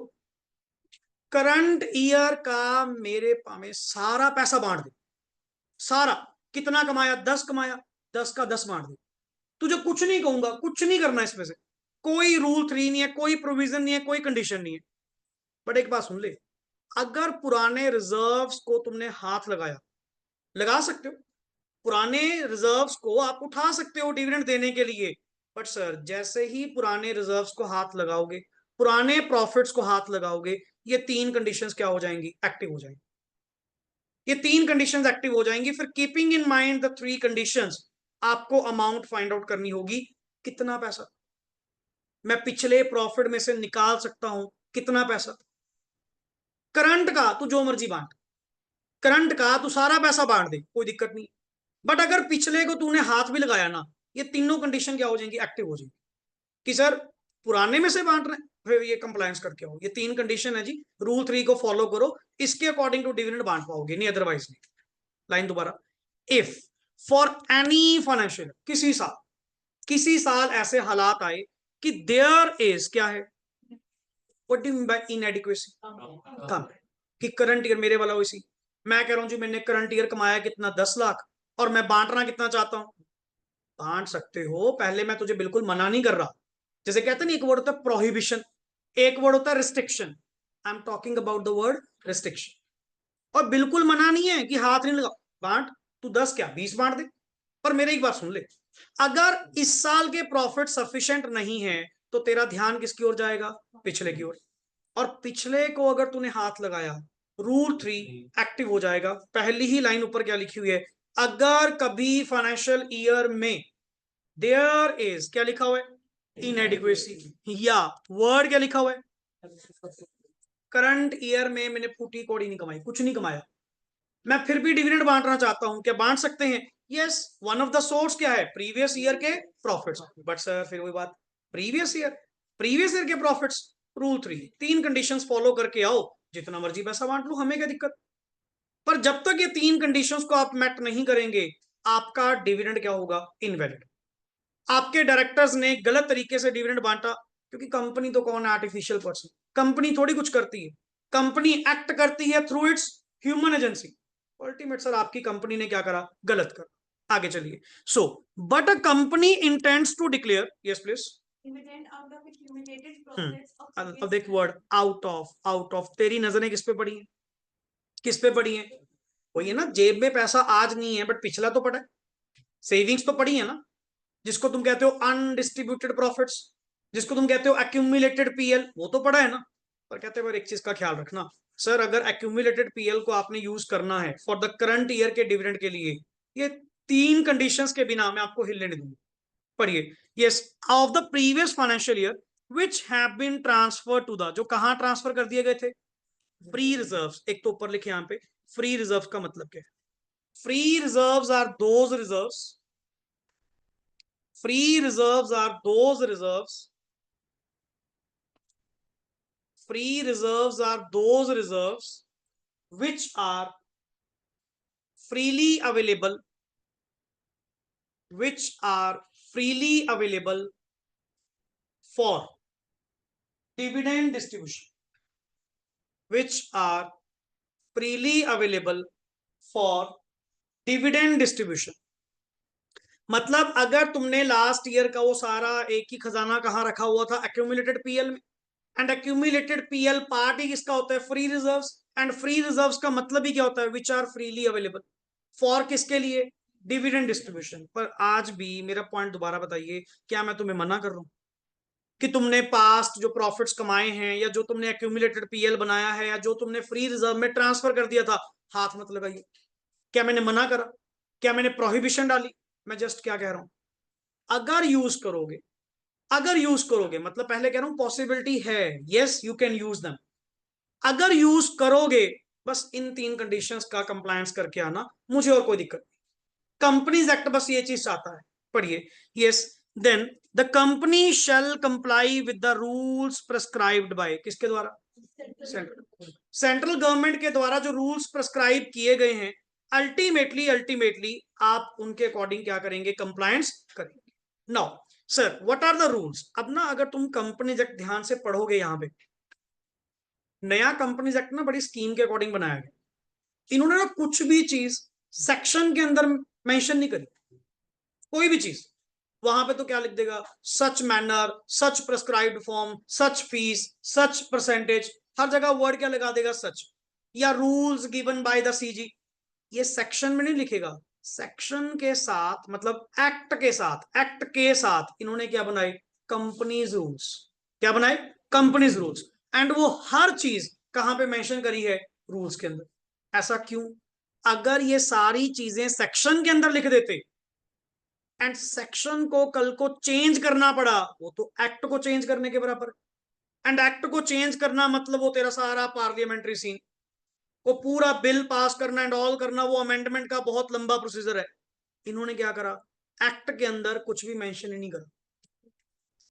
करंट ईयर का मेरे में सारा पैसा बांट दे, सारा। कितना कमाया? 10 कमाया, 10 का 10 बांट दे। तुझे कुछ नहीं कहूंगा, कुछ नहीं करना इसमें से, कोई रूल 3 नहीं है, कोई प्रोविजन नहीं है, कोई कंडीशन नहीं है। बट एक बात सुन ले, अगर पुराने रिजर्व्स को तुमने हाथ लगाया, लगा सकते हो, पुराने रिजर्व्स को आप उठा सकते हो डिविडेंड देने के लिए। बट सर जैसे ही पुराने रिजर्व्स को हाथ लगाओगे, पुराने प्रॉफिट्स को हाथ लगाओगे, ये 3 कंडीशंस क्या हो जाएंगी? एक्टिव हो जाएंगी। ये 3 कंडीशंस एक्टिव हो जाएंगी। फिर keeping in mind the 3 conditions, आपको अमाउंट फाइंड आउट करनी होगी। कितना पैसा मैं पिछले प्रॉफिट में से निकाल सकता हूं? कितना पैसा? करंट का तू जो मर्जी बांट, करंट का तू सारा पैसा बांट दे, कोई दिक्कत नहीं। बट अगर पिछले को तूने हाथ भी लगाया ना, ये तीनों कंडीशन क्या हो जाएंगी? एक्टिव हो जाएंगी कि सर पुराने में से बांट रहे हैं, फिर ये कंप्लायंस करके आओ। ये 3 कंडीशन है जी, रूल 3 को फॉलो करो, इसके अकॉर्डिंग टू डिविडेंड बांट पाओगे, नहीं अदरवाइज नहीं। लाइन दोबारा, इफ फॉर एनी फाइनेंशियल, किसी साल ऐसे हालात आए कि देयर इज क्या है, what do you mean by inadequacy? कम है कि करंट ईयर मेरे वाला वैसी, मैं कह रहा हूं जी मैंने करंट ईयर कमाया कितना? 10 लाख, और मैं बांटना कितना चाहता हूं? बांट सकते हो, पहले मैं तुझे बिल्कुल मना नहीं कर रहा। जैसे कहते नहीं, एक वर्ड होता है प्रोहिबिशन, एक वर्ड होता है restriction. I am talking about the word restriction. और बिल्कुल मना नहीं है कि हाथ नहीं लगा, बांट, तू 10 क्या 20 बांट दे। पर मेरी एक बात सुन ले, अगर इस साल के प्रॉफिट सफिशिएंट नहीं है तो तेरा ध्यान किसकी ओर जाएगा? पिछले की ओर। और पिछले को अगर तूने हाथ लगाया, रूल 3 एक्टिव हो जाएगा। पहली ही लाइन ऊपर क्या लिखी हुई है? अगर कभी फाइनेंशियल ईयर में देयर इज, क्या लिखा हुआ है? इनएडिक्वेसी। या वर्ड क्या लिखा हुआ है? करंट ईयर में मैंने फूटी कौड़ी नहीं कमाई, कुछ नहीं कमाया, मैं फिर भी डिविडेंड बांटना चाहता हूं, क्या बांट सकते हैं? Yes, one of the source क्या है? प्रीवियस ईयर के प्रॉफिट्स। बट सर फिर वही बात, प्रीवियस ईयर के प्रॉफिट्स, रूल 3, 3 कंडीशंस फॉलो करके आओ, जितना मर्जी पैसा बांट लो, हमें क्या दिक्कत। पर जब तक ये 3 कंडीशंस को आप मेट नहीं करेंगे, आपका डिविडेंड क्या होगा? इनवैलिड। आपके डायरेक्टर्स ने गलत तरीके से डिविडेंड बांटा, क्योंकि कंपनी तो कौन है? Artificial person. कंपनी थोड़ी कुछ करती है, कंपनी एक्ट करती है through its human agency. Ultimate sir आपकी कंपनी ने क्या करा? गलत कर। आगे चलिए। So but a company intends to declare, yes please. dividend out of accumulated profits of अब previous देख year. वर्ड आउट ऑफ, तेरी नजरें किस पे पड़ी हैं? किस पे पड़ी हैं? वही है ना, जेब में पैसा आज नहीं है बट पिछला तो पड़ा है, सेविंग्स तो पड़ी है ना, जिसको तुम कहते हो अनडिस्ट्रीब्यूटेड प्रॉफिट्स, जिसको तुम कहते हो एक्यूमुलेटेड पीएल, वो तो पड़ा है ना। पर कहते हैं एक चीज का ख्याल रखना, सर अगर एक्यूमुलेटेड पीएल को आपने यूज करना है फॉर द करंट ईयर के डिविडेंड के लिए, ये 3 कंडीशंस के बिना मैं आपको हिलने नहीं दूंगा। पढ़िए, yes, of the previous financial year which have been transfer to the, जो कहां ट्रांसफर कर दिए गए थे? Free reserves. एक तो ऊपर लिखे यहां पे फ्री रिजर्व्स का मतलब क्या है? Free reserves are those reserves, free reserves are those reserves, free reserves are those reserves which are freely available, which are freely available for dividend distribution, which are freely available for dividend distribution। मतलब अगर तुमने last year का वो सारा एक ही खजाना कहां रखा हुआ था? एक्यूमुलेटेड पीएल में। एंड एक्यूमुलेटेड पीएल पार्ट ही किसका होता है? Free reserves. And free reserves का मतलब ही क्या होता है? Which are freely available for, किसके लिए? Dividend distribution. पर आज भी मेरा पॉइंट दोबारा बताइए, क्या मैं तुम्हें मना कर रहा हूं कि तुमने पास्ट जो प्रॉफिट्स कमाए हैं, या जो तुमने एक्यूमुलेटेड पीएल बनाया है, या जो तुमने फ्री रिजर्व में ट्रांसफर कर दिया था, हाथ मत लगाइए? क्या मैंने मना करा? क्या मैंने प्रोहिबिशन डाली? मैं जस्ट क्या कह रहा हूं, अगर यूज करोगे, अगर यूज करोगे, मतलब पहले कह रहा हूं पॉसिबिलिटी है, yes you can use them. अगर यूज करोगे, बस इन 3 कंडीशंस का कंप्लायंस करके आना, मुझे और कोई दिक्कत नहीं। कंपनीज एक्ट बस ये चीज चाहता है। पढ़िए, yes, then the company shall comply with the rules prescribed by, किसके द्वारा? सेंट्रल गवर्नमेंट के द्वारा जो रूल्स प्रेस्क्राइब किए गए हैं, अल्टीमेटली आप उनके अकॉर्डिंग क्या करेंगे? कंप्लायंस करेंगे। Now sir what are the rules? अब ना अगर तुम कंपनीज एक्ट ध्यान से पढ़ोगे, यहाँ पे नया कंपनीज एक्ट ना बड़ी स्कीम के अकॉर्डिंग बनाया गया। इन्होंने ना कुछ भी चीज सेक्शन के अंदर मेंशन नहीं करी, कोई भी चीज। वहां पे तो क्या लिख देगा, सच मैनर, सच प्रेस्क्राइब्ड फॉर्म, सच फीस, सच परसेंटेज, हर जगह वर्ड क्या लगा देगा, सच, या rules given by the CG. ये सेक्शन में नहीं लिखेगा, सेक्शन के साथ मतलब एक्ट के साथ, एक्ट के साथ इन्होंने क्या बनाए, कंपनीज रूल्स। क्या बनाए, कंपनीज रूल्स। एंड वो हर चीज कहां पे मेंशन करी है, रूल्स के अंदर। ऐसा क्यों? अगर ये सारी चीजें सेक्शन के अंदर लिख देते एंड सेक्शन को कल को चेंज करना पड़ा, वो तो एक्ट को चेंज करने के बराबर है। एंड एक्ट को चेंज करना मतलब वो तेरा सारा पार्लियामेंट्री सीन, वो पूरा बिल पास करना एंड ऑल करना, वो अमेंडमेंट का बहुत लंबा प्रोसीजर है। इन्होंने क्या करा, एक्ट के अंदर कुछ भी मेंशन ही नहीं करा,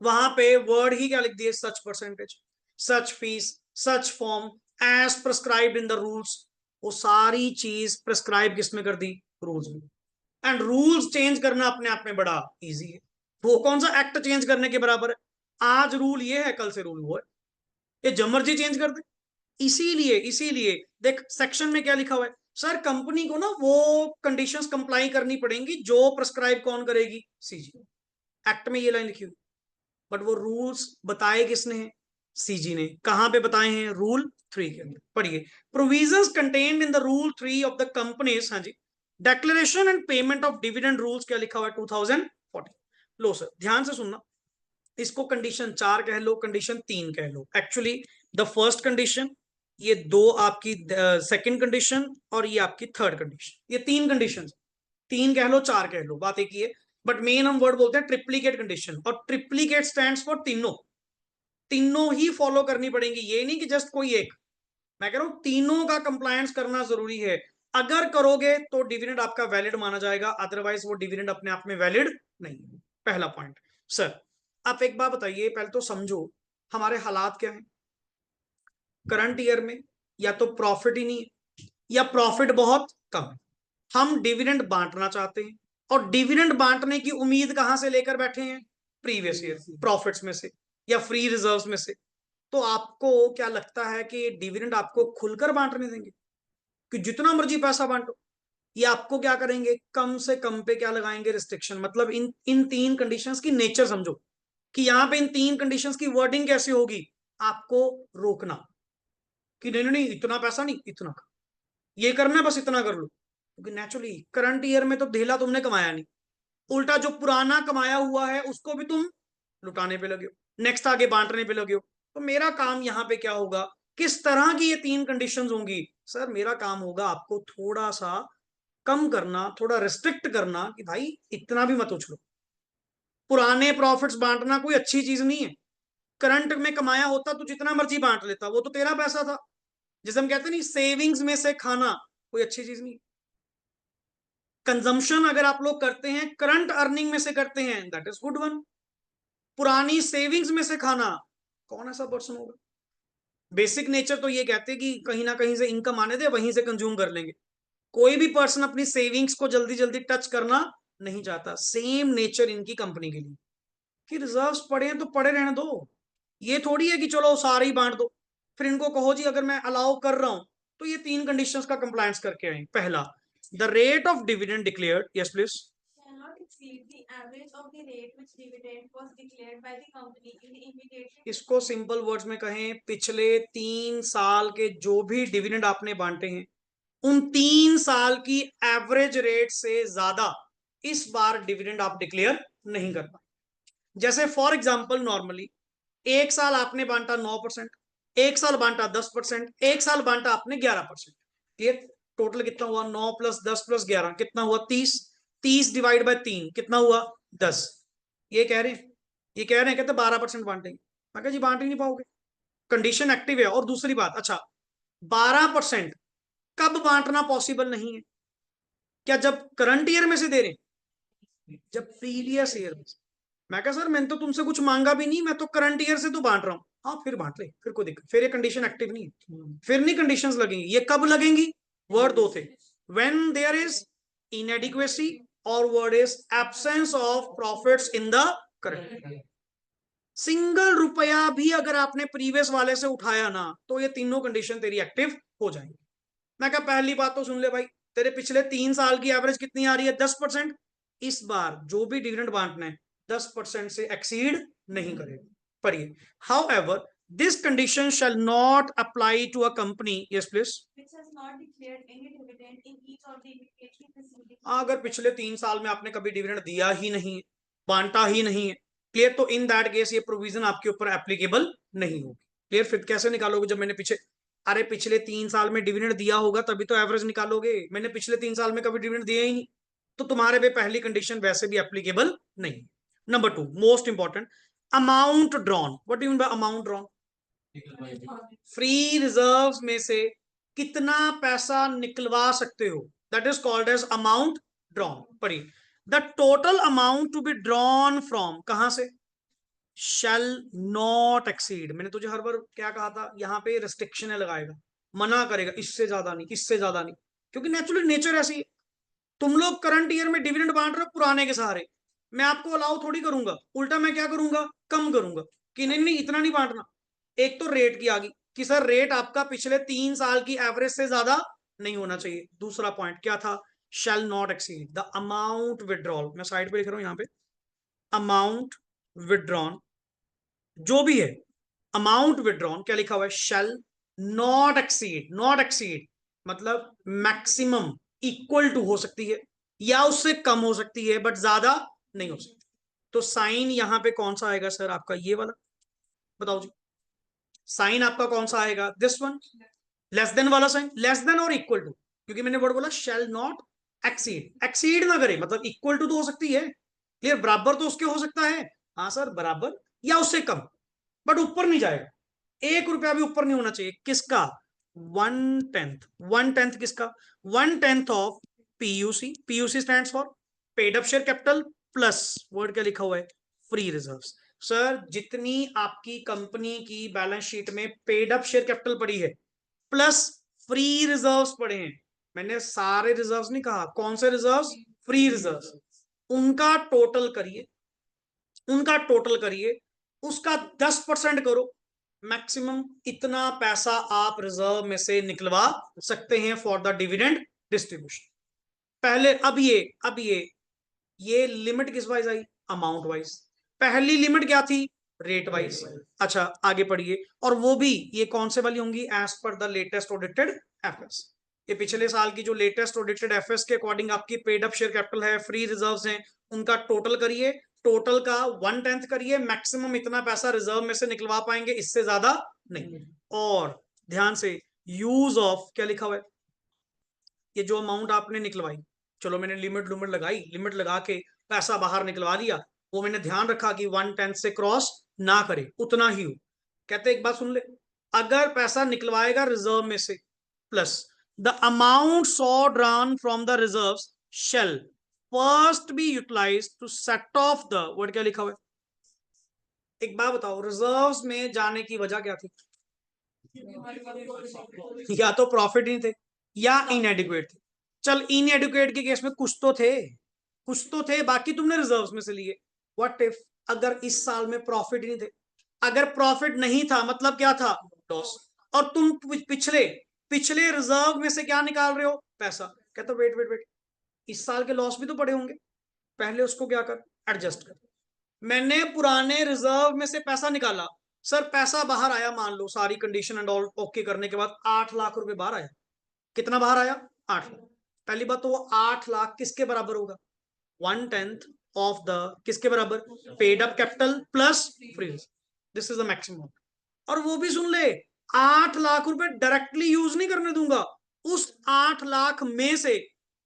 वहां पे वर्ड ही क्या लिख दिए, such percentage, such fees, such form, as prescribed in the rules. वो सारी चीज प्रिस्क्राइब किसमें कर दी, रूल्स में। एंड रूल्स चेंज करना अपने आप में बड़ा इजी है, वो कौन सा एक्ट चेंज करने के बराबर है? आज रूल ये है, कल से रूल वो है, ये जब मर्जी चेंज कर दे। इसीलिए इसीलिए देख सेक्शन में क्या लिखा हुआ है, सर कंपनी को ना वो कंडीशंस कंप्लाई करनी पड़ेंगी जो प्रिस्क्राइब कौन करेगी, सीजी। एक्ट में ये लाइन लिखी हुई, बट वो रूल्स बताए किसने हैं, सीजी ने। कहां पे बताए हैं, रूल 3 के अंदर। पढ़िए, provisions contained in the rule 3 of the companies, हाँ जी, declaration and payment of dividend rules, क्या लिखा हुआ है, 2014। लो सर ध्यान से सुनना, इसको कंडीशन 4 कह लो, कंडीशन 3 कह लो। एक्चुअली द फर्स्ट कंडीशन, ये दो आपकी सेकंड कंडीशन, और ये आपकी थर्ड कंडीशन, ये 3 कंडीशन, 3 कह लो 4 कह लो, बात एक ही है। बट मेन हम वर्ड बोलते हैं ट्रिप्लीकेट कंडीशन, और ट्रिप्लीकेट स्टैंड्स फॉर तीनों, तीनों ही फॉलो करनी पड़ेंगी, ये नहीं कि जस्ट कोई एक। मैं कह रहा हूं तीनों का कंप्लायंस करना जरूरी है। अगर करोगे तो डिविडेंड आपका वैलिड माना जाएगा, अदरवाइज वो डिविडेंड अपने आप में वैलिड नहीं है। पहला पॉइंट। सर आप एक बात बताइए, पहले तो समझो हमारे हालात क्या है करंट ईयर में, या तो प्रॉफिट ही नहीं है या प्रॉफिट बहुत कम है। हम डिविडेंड बांटना चाहते हैं, और डिविडेंड बांटने की उम्मीद कहां से लेकर बैठे हैं, प्रीवियस ईयर प्रॉफिट्स में से या फ्री रिजर्व्स में से। तो आपको क्या लगता है कि डिविडेंड आपको खुलकर बांटने देंगे कि जितना मर्जी पैसा बांटो? ये आपको क्या करेंगे, कम से कम पे क्या लगाएंगे, रिस्ट्रिक्शन। मतलब इन इन 3 कंडीशंस की नेचर समझो, कि यहां पे इन 3 कंडीशंस की वर्डिंग कैसे होगी, आपको रोकना कि नहीं नहीं नहीं, इतना पैसा नहीं, इतना का ये करना है, बस इतना कर लो। क्योंकि नेचुरली करंट ईयर में तो ढेला तुमने कमाया नहीं, उल्टा जो पुराना कमाया हुआ है उसको भी तुम लुटाने पे लगे हो, नेक्स्ट आगे बांटने पे लगे हो। तो मेरा काम यहाँ पे क्या होगा, किस तरह की ये 3 कंडीशंस होंगी? सर मेरा काम होगा आपको थोड़ा सा कम करना, थोड़ा रिस्ट्रिक्ट करना, कि भाई इतना भी मत उछलो। पुराने प्रॉफिट्स बांटना कोई अच्छी चीज नहीं है। करंट में कमाया होता तो जितना मर्जी बांट लेता, वो तो तेरा पैसा था। जैसे हम कहते नहीं, सेविंग्स में से खाना कोई अच्छी चीज नहीं। कंजम्पशन अगर आप लोग करते हैं करंट अर्निंग में से करते हैं, दैट इज गुड वन। पुरानी सेविंग्स में से खाना, कौन ऐसा पर्सन होगा? बेसिक नेचर तो ये कहते हैं कि कहीं ना कहीं से इनकम आने दे, वहीं से कंज्यूम कर लेंगे। कोई भी पर्सन अपनी सेविंग्स को जल्दी जल्दी टच करना नहीं चाहता। सेम नेचर इनकी कंपनी के लिए, कि रिजर्व्स पड़े हैं तो पड़े रहने दो। ये थोड़ी है कि चलो सारे ही बांट दो। फिर इनको कहो जी अगर मैं अलाउ कर रहा हूं तो ये 3 कंडीशंस का कंप्लायंस करके आए। पहला, the rate of dividend declared, yes please, Cannot exceed the average of the rate which dividend was declared by the company in the immediate. इसको सिंपल वर्ड्स में कहें, पिछले 3 साल के जो भी डिविडेंड आपने बांटे हैं, उन 3 साल की एवरेज रेट से ज्यादा इस बार डिविडेंड आप डिक्लेयर नहीं कर पाए। जैसे फॉर एग्जाम्पल, नॉर्मली एक साल आपने बांटा 9%, एक साल बांटा 10%, एक साल बांटा आपने 11%। ये टोटल कितना हुआ, 9 + 10 + 11 कितना हुआ, 30। 30 डिवाइड बाय 3 कितना हुआ, 10। ये कह रहे हैं, ये कह रहे हैं कहते 12% बांटेंगे। मैं कहा जी बांट ही नहीं पाओगे, कंडीशन एक्टिव है। और दूसरी बात, अच्छा 12% कब बांटना पॉसिबल नहीं है? क्या जब करंट ईयर में से दे रहे हैं, जब प्रीवियस ईयर में से। मैं कहा सर मैंने तो तुमसे कुछ मांगा भी नहीं, मैं तो करंट ईयर से तो बांट रहा हूँ। हाँ फिर बांट ले, फिर कोई दिक्कत, फिर ये कंडीशन एक्टिव नहीं है, फिर नहीं कंडीशंस लगेंगी। ये कब लगेंगी, वर्ड 2 थे, व्हेन देयर इज इनएडिक्वेसी और word is absence of profits in the correct. Single रुपया भी अगर आपने प्रीवियस वाले से उठाया ना तो ये तीनों कंडीशन तेरी एक्टिव हो जाएंगी। मैं कहा पहली बात तो सुन ले भाई, तेरे पिछले 3 साल की एवरेज कितनी आ रही है? 10%। इस बार जो भी डिविडेंड बांटना है 10% से एक्सीड नहीं करेगा। पढ़िए, however this condition shall not apply to a company, yes please, which has not declared any dividend in each of the immediately preceding. अगर पिछले 3 साल में आपने कभी डिविडेंड दिया ही नहीं है, बांटा ही नहीं है, क्लियर, तो इन दैट केस ये प्रोविजन आपके ऊपर एप्लीकेबल नहीं होगी। क्लियर, फिर कैसे निकालोगे जब मैंने पीछे, अरे पिछले 3 साल में डिविडेंड दिया होगा तभी तो एवरेज निकालोगे, मैंने पिछले 3 साल में कभी डिविडेंड दिया ही नहीं, तो तुम्हारे पे पहली कंडीशन वैसे भी एप्लीकेबल नहीं। Number 2 most important, amount drawn. What do you mean by amount drawn? Free reserves में से कितना पैसा निकलवा सकते हो, that is called as amount drawn. पढ़िए, the total amount to be drawn from, कहां से? Shall not exceed. मैंने तुझे हर बार क्या कहा था, यहां पे रिस्ट्रिक्शन है लगाएगा, मना करेगा, इससे ज्यादा नहीं, इससे ज्यादा नहीं, क्योंकि नेचुरली नेचर ऐसी है। तुम लोग करंट ईयर में डिविडेंड बांट रहे हो पुराने के सहारे, मैं आपको अलाउ थोड़ी करूंगा, उल्टा मैं क्या करूंगा, कम करूंगा कि नहीं नहीं इतना नहीं बांटना। एक तो रेट की आ गई कि सर रेट आपका पिछले 3 साल की एवरेज से ज्यादा नहीं होना चाहिए। दूसरा पॉइंट क्या था? शैल not exceed the amount withdrawal. मैं साइड पे लिख रहा हूं यहाँ पे, अमाउंट विड्रॉन जो भी है, अमाउंट विड्रॉन क्या लिखा हुआ है? शैल नॉट एक्सीड। नॉट एक्सीड मतलब मैक्सिमम इक्वल टू हो सकती है या उससे कम हो सकती है, बट ज्यादा नहीं हो सकती। तो साइन यहां पे कौन सा आएगा सर आपका? ये वाला, बताओ जी। साइन आपका कौन सा आएगा? दिस वन, लेस देन वाला साइन, लेस देन और इक्वल टू, क्योंकि मैंने वर्ड बोला शैल नॉट एक्सीड। एक्सीड ना करे मतलब इक्वल टू तो हो सकती है, क्लियर, बराबर तो उसके हो सकता है, हाँ सर बराबर या उससे कम, बट ऊपर नहीं जाएगा। 1 रुपया भी ऊपर नहीं होना चाहिए। किसका? 1/10। 1/10 किसका? 1/10 of PUC. PUC stands for paid up share capital plus word क्या लिखा हुआ है? Free reserves. सर जितनी आपकी कंपनी की बैलेंस शीट में पेड अप शेयर कैपिटल पड़ी है प्लस फ्री रिजर्व्स पड़े हैं, मैंने सारे रिजर्व्स नहीं कहा, कौन से रिजर्व्स? Free reserves. उनका टोटल करिए, उनका टोटल करिए, उसका 10% करो, मैक्सिमम इतना पैसा आप रिजर्व में से निकलवा सकते हैं फॉर द डिविडेंड डिस्ट्रीब्यूशन। पहले ये लिमिट किस वाइज आई? Amount wise. पहली लिमिट क्या थी? Rate wise. अच्छा आगे पढ़िए, और वो भी ये कौन से वाली होंगी? As per the latest audited FS. ये पिछले साल की जो लेटेस्ट ऑडिटेड एफएस के अकॉर्डिंग आपकी पेड अप शेयर कैपिटल है, फ्री रिजर्व्स हैं, उनका टोटल करिए, टोटल का 1/10 करिए, मैक्सिमम इतना पैसा रिजर्व में से निकलवा पाएंगे, इससे ज्यादा नहीं। और ध्यान से, यूज ऑफ क्या लिखा हुआ है? ये जो अमाउंट आपने निकलवाई, चलो मैंने लिमिट लिमिट लगाई, लिमिट लगा के पैसा बाहर निकलवा लिया, वो मैंने ध्यान रखा कि 1/10 से क्रॉस ना करे, उतना ही हो। कहते एक बात सुन ले, अगर पैसा निकलवाएगा रिजर्व में से plus the amount so drawn from the reserve shall first be utilise to set off the word क्या लिखा हुआ है? एक बात बताओ, रिजर्व्स में जाने की वजह क्या थी? या तो प्रॉफिट नहीं थे या इनएडिक्वेट थे। चल इनएडिक्वेट के केस में कुछ तो थे, कुछ तो थे, बाकी तुमने रिजर्व्स में से लिए। व्हाट इफ अगर इस साल में प्रॉफिट नहीं थे? अगर प्रॉफिट नहीं था मतलब क्या था? लॉस। और तुम पिछले पिछले रिजर्व में से क्या निकाल रहे हो? पैसा। कहते वेट वेट वेट, इस साल के लॉस भी तो पड़े होंगे, पहले उसको क्या कर? एडजस्ट कर। मैंने पुराने रिजर्व में से पैसा निकाला, सर पैसा बाहर आया, मान लो सारी कंडीशन एंड ऑल ओके करने के बाद 8 लाख रुपए बाहर आया। कितना बाहर आया? 8 लाख। पहली बात तो वो 8 लाख किसके बराबर होगा? 1/10 ऑफ द किसके बराबर? Paid up capital plus free. This is the maximum. और वो भी सुन ले, 8 लाख रुपए डायरेक्टली यूज नहीं करने दूंगा, उस 8 लाख में से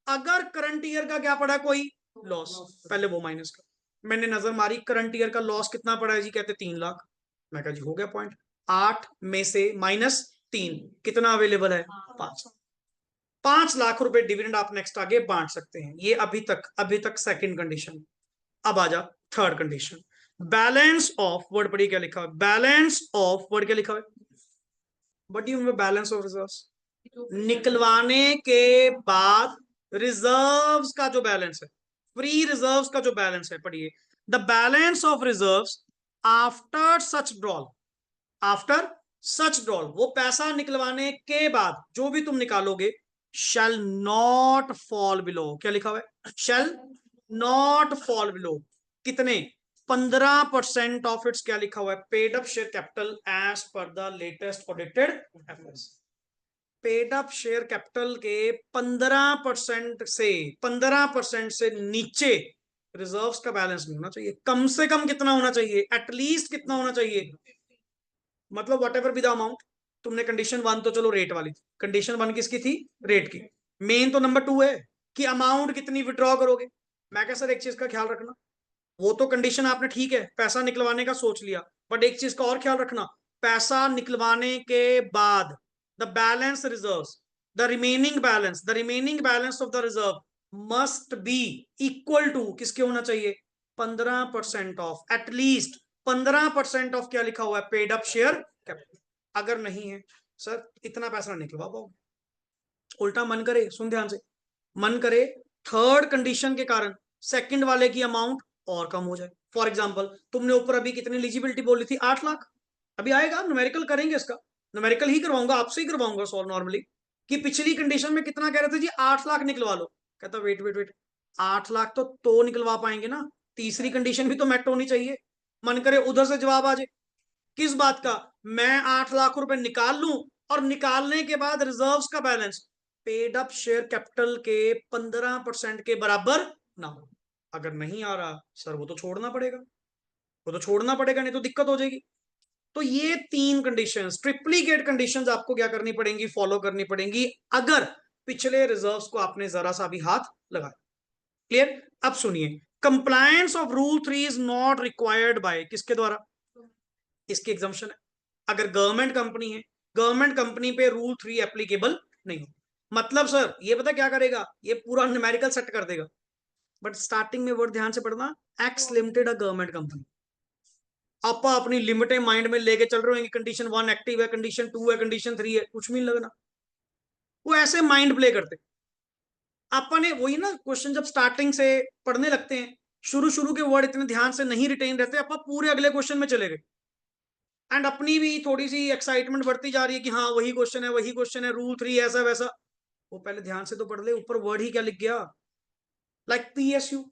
अगर करंट ईयर का क्या पड़ा कोई लॉस, पहले वो माइनस कर। मैंने नजर मारी, करंट ईयर का लॉस कितना पड़ा है जी? कहते 3 लाख। मैं कहा जी हो गया पॉइंट, 8 में से माइनस 3, कितना अवेलेबल है? 5। 5 लाख रुपए डिविडेंड आप नेक्स्ट आगे बांट सकते हैं। ये अभी तक सेकंड कंडीशन। अब आ जा third condition, balance of word पढ़िए क्या लिखा है? बैलेंस ऑफ वर्ड क्या लिखा है? What do you mean balance of reserves? निकलवाने के बाद रिजर्व्स का जो बैलेंस है, फ्री रिजर्व्स का जो बैलेंस है, पढ़िए the balance of reserves after such drawal, after such drawal, वो पैसा निकलवाने के बाद जो भी तुम निकालोगे, शैल नॉट फॉल बिलो, क्या लिखा हुआ है, शैल नॉट फॉल बिलो कितने, 15% ऑफ इट्स, क्या लिखा हुआ है, paid up share capital as per the latest audited FS. Paid up share capital के 15% से नीचे रिजर्व्स का बैलेंस नहीं होना चाहिए। कम से कम कितना होना चाहिए, एटलीस्ट कितना होना चाहिए, मतलब what ever be the amount. तुमने कंडीशन 1 तो चलो रेट वाली थी, कंडीशन 1 किसकी थी, रेट की। मेन तो नंबर 2 है कि अमाउंट कितनी विड्रॉ करोगे। मैं क्या सर एक चीज का ख्याल रखना, वो तो कंडीशन आपने ठीक है पैसा निकलवाने का सोच लिया, बट एक चीज का और ख्याल रखना, पैसा निकलवाने के बाद the balance reserves, the remaining balance of the reserve must be equal to किसके होना चाहिए, 15% ऑफ, एटलीस्ट 15% ऑफ, क्या लिखा हुआ है, पेड अप शेयर कैपिटल। अगर नहीं है सर इतना पैसा नहीं निकलवा पाओगे। उल्टा मन करे, सुन ध्यान से, मन करे थर्ड कंडीशन के कारण सेकंड वाले की अमाउंट और कम हो जाए। फॉर एग्जांपल तुमने ऊपर अभी कितनी एलिजिबिलिटी बोली थी, 8 लाख। अभी आएगा न्यूमेरिकल करेंगे इसका, न्यूमेरिकल ही करवाऊंगा, आपसे ही करवाऊंगा सॉल्व नॉर्मली, कि पिछली कंडीशन में कितना कह रहे थे जी, 8 लाख निकलवा लो। कहता वेट वेट वेट, 8 लाख तो निकलवा पाएंगे ना, तीसरी कंडीशन भी तो मेट होनी चाहिए। मन करे उधर से जवाब आ जाए, किस बात का, मैं 8 लाख रुपए निकाल लूं और निकालने के बाद रिजर्व्स का balance paid up share capital के 15% के बराबर ना हो। अगर नहीं आ रहा सर वो तो छोड़ना पड़ेगा, वो तो छोड़ना पड़ेगा, नहीं तो दिक्कत हो जाएगी। तो ये 3 कंडीशंस, ट्रिप्लीकेट कंडीशंस आपको क्या करनी पड़ेंगी, फॉलो करनी पड़ेंगी, अगर पिछले रिजर्व्स को आपने जरा सा भी हाथ लगाया। क्लियर। अब सुनिए, compliance of rule 3 is not required bye, किसके द्वारा, इसकी एग्जाम्पशन है। अगर गवर्नमेंट कंपनी है, गवर्नमेंट कंपनी पे रूल 3 एप्लीकेबल नहीं हो। मतलब सर ये पता क्या करेगा, ये पूरा न्यूमेरिकल सेट कर देगा, बट स्टार्टिंग में वर्ड ध्यान से पढ़ना, x limited a government company. आप अपनी लिमिटें माइंड में लेके चल रहे हो, कंडीशन 1 एक्टिव है, कंडीशन 2 है, कंडीशन 3 है, कुछ भी नहीं लगना। वो ऐसे माइंड प्ले करते। अपने वही ना क्वेश्चन जब स्टार्टिंग से पढ़ने लगते हैं, शुरू शुरू के वर्ड इतने ध्यान से नहीं रिटेन रहते, आप पूरे अगले क्वेश्चन में चले गए, एंड अपनी भी थोड़ी सी एक्साइटमेंट बढ़ती जा रही है कि हाँ वही क्वेश्चन है, वही क्वेश्चन है, रूल 3 ऐसा वैसा। वो पहले ध्यान से तो पढ़ ले, ऊपर वर्ड ही क्या लिख गया, लाइक पीएसयू।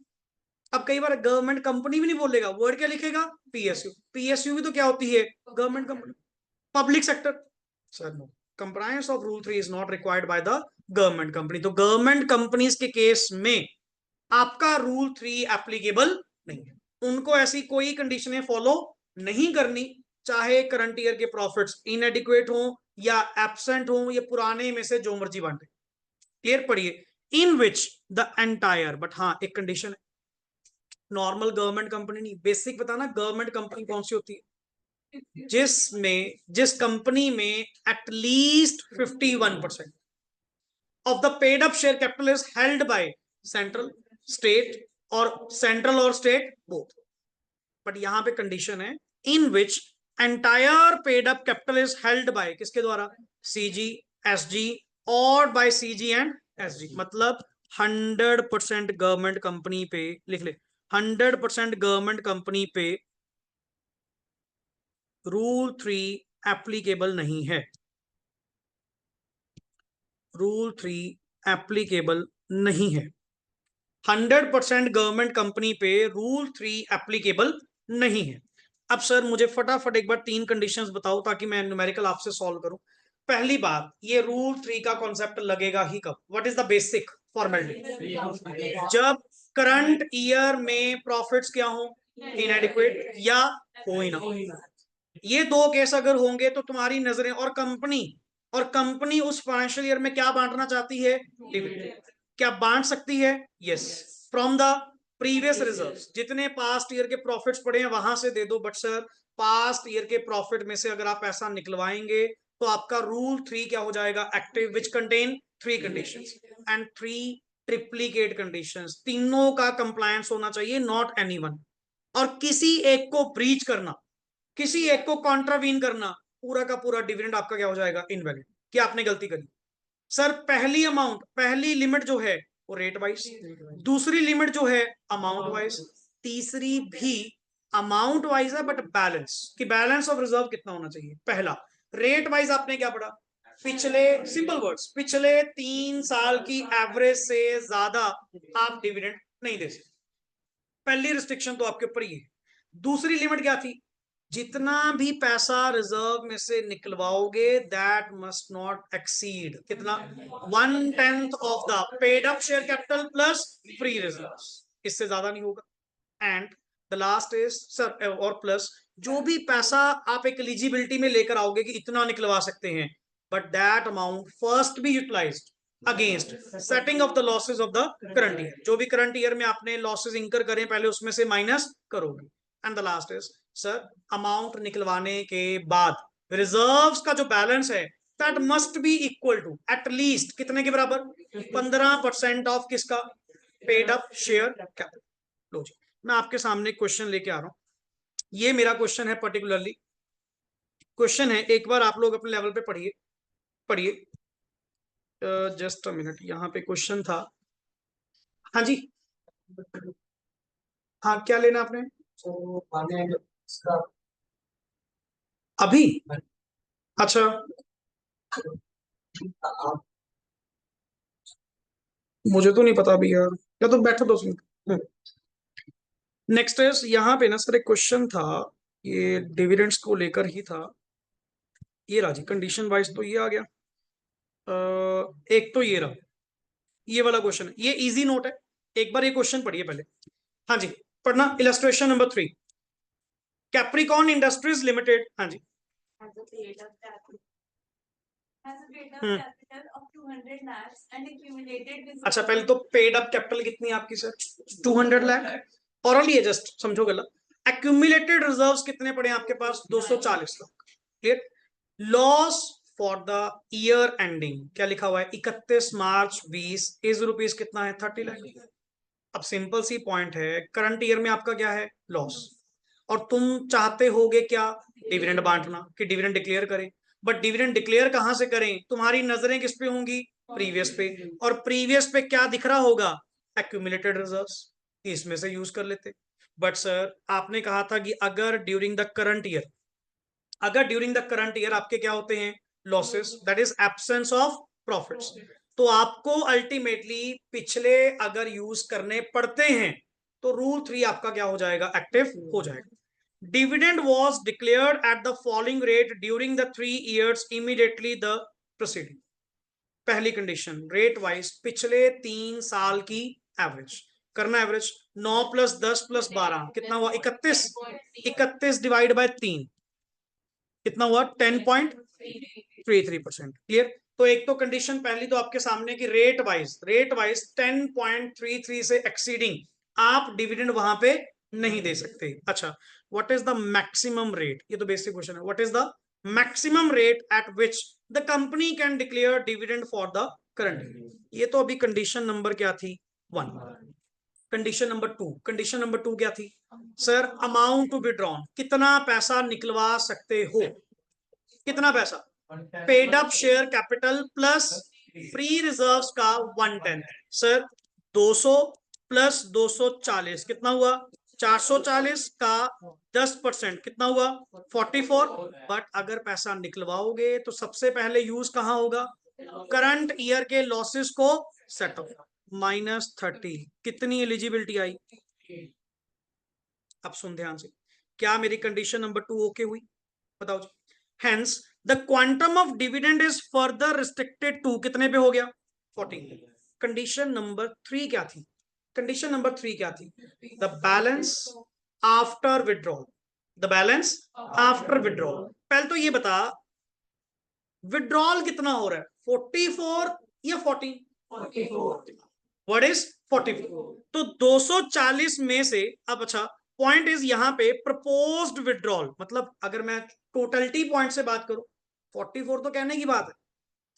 अब कई बार गवर्नमेंट कंपनी भी नहीं बोलेगा, वर्ड क्या लिखेगा, पीएसयू। पीएसयू भी तो क्या होती है, government company, public sector. Sir no, compliance of rule 3 is not required by the government company. तो गवर्नमेंट कंपनीज के केस में आपका रूल 3 एप्लीकेबल नहीं है, उनको ऐसी कोई कंडीशनें फॉलो नहीं करनी, चाहे करंट ईयर के प्रॉफिट्स इनएडिक्वेट हो या एब्सेंट हो, या पुराने में से जो मर्जी बांटे। क्लियर। पढ़िए, in which the entire, but हाँ एक कंडीशन है, नॉर्मल गवर्नमेंट कंपनी नहीं, बेसिक बताना गवर्नमेंट कंपनी कौन सी होती है, जिस कंपनी में at least 51% of the paid up share capital is held by central state, और सेंट्रल और स्टेट बोथ। बट यहां पे कंडीशन है, in which entire paid up capital is held by, किसके द्वारा, सीजी, एसजी, और बाय सीजी एंड एसजी। मतलब 100% government company पे, लिख ले, 100% गवर्नमेंट कंपनी पे रूल 3 एप्लीकेबल नहीं है, रूल 3 एप्लीकेबल नहीं है। 100% गवर्नमेंट कंपनी पे रूल 3 एप्लीकेबल नहीं है। अब सर मुझे फटाफट एक बार 3 कंडीशंस बताओ ताकि मैं न्यूमेरिकल आपसे सॉल्व करूं। पहली बात, ये रूल 3 का कॉन्सेप्ट लगेगा ही कब, what is the basic formality, जब करंट ईयर में प्रॉफिट्स क्या हो, इनएडिक्वेट या हो ही ना। ये 2 केस अगर होंगे तो तुम्हारी नजरें, और कंपनी उस फाइनेंशियल ईयर में क्या बांटना चाहती है, डिविडेंड। क्या बांट सकती है, yes, from the previous reserves, जितने पास्ट ईयर के प्रॉफिट्स पड़े हैं वहां से दे दो। बट सर पास्ट ईयर के प्रॉफिट में से अगर आप पैसा निकलवाएंगे तो आपका रूल 3 क्या हो जाएगा, active, which contain 3 conditions and 3 triplicate conditions. तीनों का कंप्लायंस होना चाहिए, नॉट एनीवन। और किसी एक को ब्रीच करना, किसी एक को कॉन्ट्रावीन करना, पूरा का पूरा डिविडेंड आपका क्या हो जाएगा, इनवैलिड। क्या आपने गलती करी सर, पहली अमाउंट, पहली लिमिट जो है वो रेट वाइज, दूसरी लिमिट जो है अमाउंट वाइज, तीसरी भी अमाउंट वाइज है बट बैलेंस कि बैलेंस ऑफ रिजर्व कितना होना चाहिए। पहला रेट वाइज आपने क्या पढ़ा, पिछले सिंपल वर्ड्स पिछले 3 साल की एवरेज से ज्यादा आप डिविडेंड नहीं दे सकते। पहली रिस्ट्रिक्शन तो आपके ऊपर ही है। दूसरी लिमिट क्या थी, जितना भी पैसा रिजर्व में से निकलवाओगे दैट मस्ट नॉट एक्सीड कितना, 1/10 of the paid up share capital plus free reserve, इससे ज्यादा नहीं होगा। And the last is sir और प्लस जो भी पैसा आप एक एलिजिबिलिटी में लेकर आओगे कि इतना निकलवा सकते हैं, but that amount first be utilised against setting off the losses of the current year. जो भी करंट ईयर में आपने लॉसेस इंकर करें पहले उसमें से माइनस करोगे। And the last is sir amount निकलवाने के बाद रिजर्व्स का जो बैलेंस है that must be equal to at least कितने के बराबर, 15% ऑफ किसका, पेड अप शेयर कैपिटल। लो जी मैं आपके सामने क्वेश्चन लेके आ रहा हूं। ये मेरा क्वेश्चन है, पर्टिकुलरली क्वेश्चन है, एक बार आप लोग अपने लेवल पे पढ़िए पढ़िए। जस्ट अ मिनट, यहाँ पे क्वेश्चन था। हाँ जी, हाँ क्या लेना आपने अभी, अच्छा मुझे तो नहीं पता अभी यार, या तो बैठो 2 मिनट। नेक्स्ट इज यहाँ पे ना सर एक क्वेश्चन था, ये डिविडेंड्स को लेकर ही था। ये राजी कंडीशन वाइज तो ये आ गया। एक तो ये रहा, ये वाला क्वेश्चन है, ये इजी नोट है, एक बार ये क्वेश्चन पढ़िए पहले। हाँ जी पढ़ना, illustration number 3, Capricorn industries limited. हाँ जी has a paid up capital of 200 lakhs and accumulated reserves. अच्छा पहले तो पेड अप कैपिटल कितनी है आपकी सर, 200 लाख। और ये जस्ट समझो गलत। एक्यूमुलेटेड रिजर्व्स कितने पड़े हैं आपके पास, 240 lakh. Clear. Loss for the year ending क्या लिखा हुआ है, 31 मार्च 20 इज रुपीज कितना है, 30 लाख। अब सिंपल सी पॉइंट है, करंट ईयर में आपका क्या है, लॉस, और तुम चाहते होगे क्या, डिविडेंड बांटना, कि डिविडेंड डिक्लेयर करें। बट डिविडेंड डिक्लेयर कहां से करें, तुम्हारी नजरें किस पे होंगी, प्रीवियस पे, और प्रीवियस पे क्या दिख रहा होगा, एक्यूमुलेटेड रिजर्व्स, इसमें से यूज कर लेते। बट सर आपने कहा था कि अगर ड्यूरिंग द करंट ईयर, अगर ड्यूरिंग द करंट ईयर आपके क्या होते हैं, losses, that is absence of profits, तो आपको अल्टीमेटली पिछले अगर यूज करने पड़ते हैं तो रूल 3 आपका क्या हो जाएगा, एक्टिव हो जाएगा। Dividend was declared at the following rate during the 3 years immediately the preceding. पहली कंडीशन, रेट वाइज पिछले 3 साल की एवरेज करना, एवरेज 9 + 10 + 12 कितना हुआ, 31, 31 डिवाइड बाय 3 कितना हुआ, 10.33%। क्लियर। तो एक तो कंडीशन पहली तो आपके सामने की रेट वाइज 10.33 से एक्सीडिंग आप डिविडेंड वहां पे नहीं दे सकते। अच्छा what is the maximum rate, ये तो बेसिक क्वेश्चन है, what is the maximum rate at which the company can declare dividend for the current. ये तो अभी कंडीशन नंबर क्या थी, 1। कंडीशन नंबर 2, कंडीशन नंबर 2 क्या थी सर, अमाउंट टू विड्रॉन, कितना पैसा निकलवा सकते हो, कितना पैसा, paid up share capital plus free reserves का 1/10। सर 200 + 240 कितना हुआ, 440 का 10% कितना हुआ, 44। बट अगर पैसा निकलवाओगे तो सबसे पहले यूज कहां होगा, करंट ईयर के लॉसेस को सेटल, -30 कितनी एलिजिबिलिटी आई। अब सुन ध्यान से, क्या मेरी कंडीशन नंबर 2 ओके हुई, बताओ जी। Hence the quantum of dividend is further restricted to कितने पे हो गया, 14। कंडीशन नंबर 3 क्या थी, कंडीशन नंबर 3 क्या थी, the balance after withdrawal, the balance after withdrawal. पहले तो ये बता विड्रॉल कितना हो रहा है, 44 या 14, व्हाट इज 44, तो 240 में से, अब अच्छा पॉइंट इज यहां पे प्रपोज्ड विड्रॉल, मतलब अगर मैं टोटलिटी पॉइंट से बात करूं, 44 तो कहने की बात है,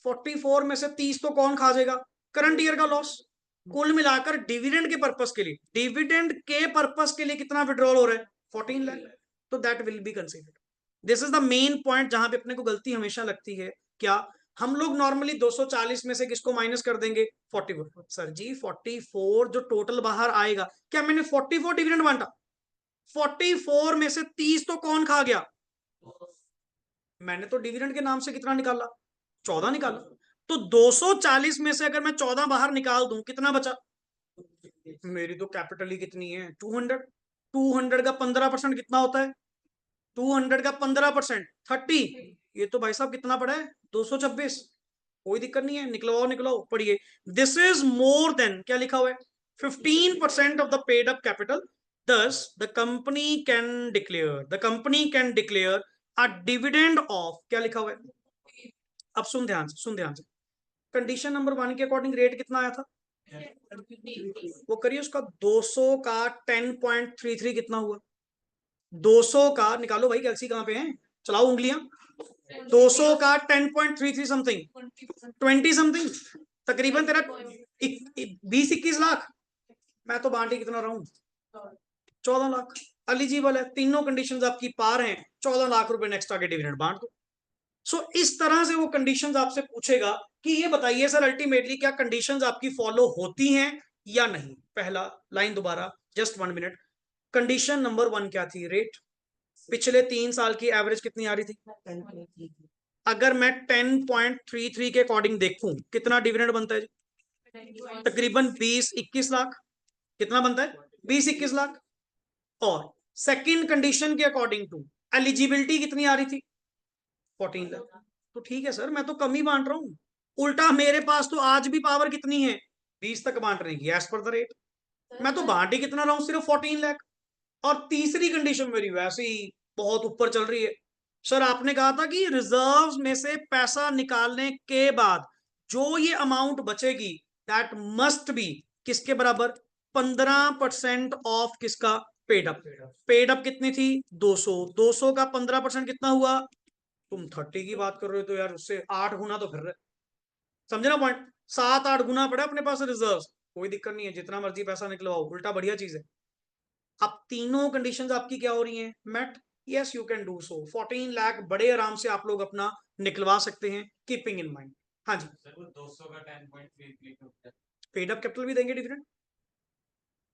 44 में से 30 तो कौन खा जाएगा, करंट ईयर का लॉस। कुल मिलाकर डिविडेंड के पर्पस के लिए, डिविडेंड के पर्पस के लिए कितना विड्रॉल हो रहा है, 14 लाख, तो that will be considered. This is the main point जहां पे अपने को गलती हमेशा लगती है, क्या हम लोग नॉर्मली 240 में से किसको माइनस कर देंगे? 44। सर जी 44 जो टोटल बाहर आएगा, क्या मैंने 44 डिविडेंड बांटा? 44 में से 30 तो कौन खा गया? मैंने तो डिविडेंड के नाम से कितना निकाला? 14 निकाला। तो 240 में से अगर मैं 14 बाहर निकाल दूं, कितना बचा? मेरी तो कैपिटल ही कितनी है? 200। 200 का 15% कितना होता है? 200 का 15% 30। ये तो भाई साहब कितना पड़ा है? 226। कोई दिक्कत नहीं है, निकलवाओ निकलवाओ, पढ़िए। दिस इज मोर देन, क्या लिखा हुआ है? 15% of the paid up capital. Thus, the company can declare a dividend of, क्या लिखा हुआ है? अब सुन ध्यान से, सुन ध्यान से। कंडीशन नंबर 1 के अकॉर्डिंग रेट कितना आया था? वो करिए, उसका 200 का 10.33 कितना हुआ? 200 का निकालो भाई, गैलेक्सी कहां पे है, चलाओ उंगलियां। 200 का 10.33 समथिंग, 20 समथिंग, तकरीबन तेरा 20-21 लाख। मैं तो बांट ही कितना रहा हूं? 14 लाख। एलिजिबल है, तीनों कंडीशंस आपकी पार हैं, 14 लाख रुपए नेक्स्ट आगे डिविडेंड बांट दो। सो इस तरह से वो कंडीशंस आपसे पूछेगा कि ये बताइए सर अल्टीमेटली क्या कंडीशंस आपकी फॉलो होती हैं या नहीं। पहला लाइन दोबारा, जस्ट 1 मिनट। कंडीशन नंबर 1 क्या थी? रेट। पिछले 3 साल की एवरेज कितनी आ रही थी? अगर मैं 10.33 के अकॉर्डिंग देखूं, कितना डिविडेंड बनता है? तकरीबन 20-21 लाख। कितना बनता है? 20-21 लाख। और सेकंड कंडीशन के अकॉर्डिंग टू एलिजिबिलिटी कितनी आ रही थी? 14 लाख। तो ठीक है सर, मैं तो कम ही बांट रहा हूं। उल्टा मेरे पास तो आज भी पावर कितनी है? 20 तक बांटने की, एज पर द रेट। मैं तो बांट ही कितना रहा हूं? सिर्फ 14 लाख। और तीसरी कंडीशन मेरी वैसे ही बहुत ऊपर चल रही है। सर आपने कहा था कि रिजर्व्स में से पैसा निकालने के बाद जो ये अमाउंट बचेगी, दैट मस्ट बी किसके बराबर? 15% ऑफ किसका? Paid up. पेड अप कितनी थी? 200। 200 का 15% कितना हुआ? तुम 30 की बात कर रहे हो तो यार उससे 8 गुना तो फिर रहे, समझे ना पॉइंट? 7-8 गुना पड़ा अपने पास रिजर्व। कोई दिक्कत नहीं है, जितना मर्जी पैसा निकलवाओ, उल्टा बढ़िया चीज है। अब तीनों कंडीशंस आपकी क्या हो रही हैं? मेट। Yes you can do so. 14 lakh बड़े आराम से आप लोग अपना निकलवा सकते हैं, कीपिंग इन माइंड। हाँ जी, 200 का 10.33 पेड अप कैपिटल भी देंगे डिविडेंड।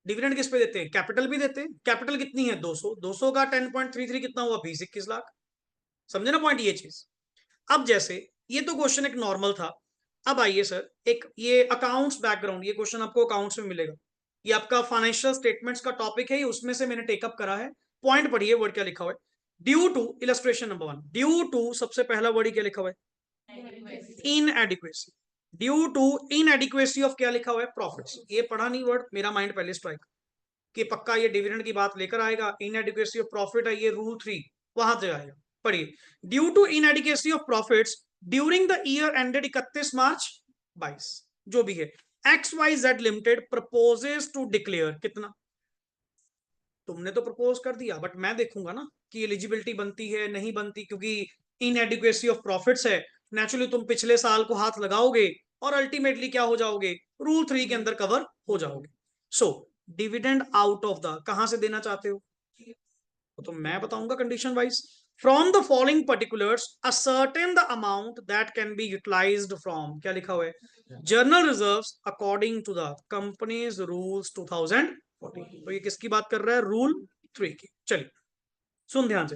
डिविडेंड किस पे देते हैं? कैपिटल भी देते हैं। कैपिटल कितनी है? 200। 200 का 10.33 कितना हुआ? 20-21 लाख। समझे ना पॉइंट? ये चीज। अब जैसे ये तो क्वेश्चन एक नॉर्मल था। अब आइए सर, एक ये अकाउंट्स बैकग्राउंड, ये क्वेश्चन आपको अकाउंट्स में मिलेगा। ये आपका फाइनेंशियल स्टेटमेंट्स का टॉपिक है, ये उसमें से मैंने टेकअप करा है। पॉइंट पढ़िए, वर्ड क्या लिखा हुआ है? Due to, illustration number 1, due to, सबसे पहला वर्ड क्या लिखा हुआ है? Inadequacy. Due to inadequacy of, क्या लिखा हुआ है? प्रॉफिट्स। ये पढ़ा नहीं वर्ड, मेरा माइंड पहले स्ट्राइक कि पक्का ये डिविडेंड की बात लेकर आएगा। इनएडिक्वेसी ऑफ प्रॉफिट है, ये रूल 3 वहां से आएगा। पढ़िए, due to inadequacy of profits during the year ended 31 March 22, जो भी है, XYZ limited proposes to declare कितना? तुमने तो प्रपोज कर दिया, बट मैं देखूंगा ना कि एलिजिबिलिटी बनती है नहीं बनती, क्योंकि इनएडिक्वेसी ऑफ प्रॉफिट्स है। नेचुरली तुम पिछले साल को हाथ लगाओगे और अल्टीमेटली क्या हो जाओगे? रूल 3 के अंदर कवर हो जाओगे। So dividend out of the, कहां से देना चाहते हो? तो मैं बताऊंगा condition wise. From the following particulars ascertain the amount that can be utilised from, क्या लिखा हुआ है? General reserves according to the companies rules 2014। तो ये किसकी बात कर रहा है? रूल 3 की। चलिए सुन ध्यान से।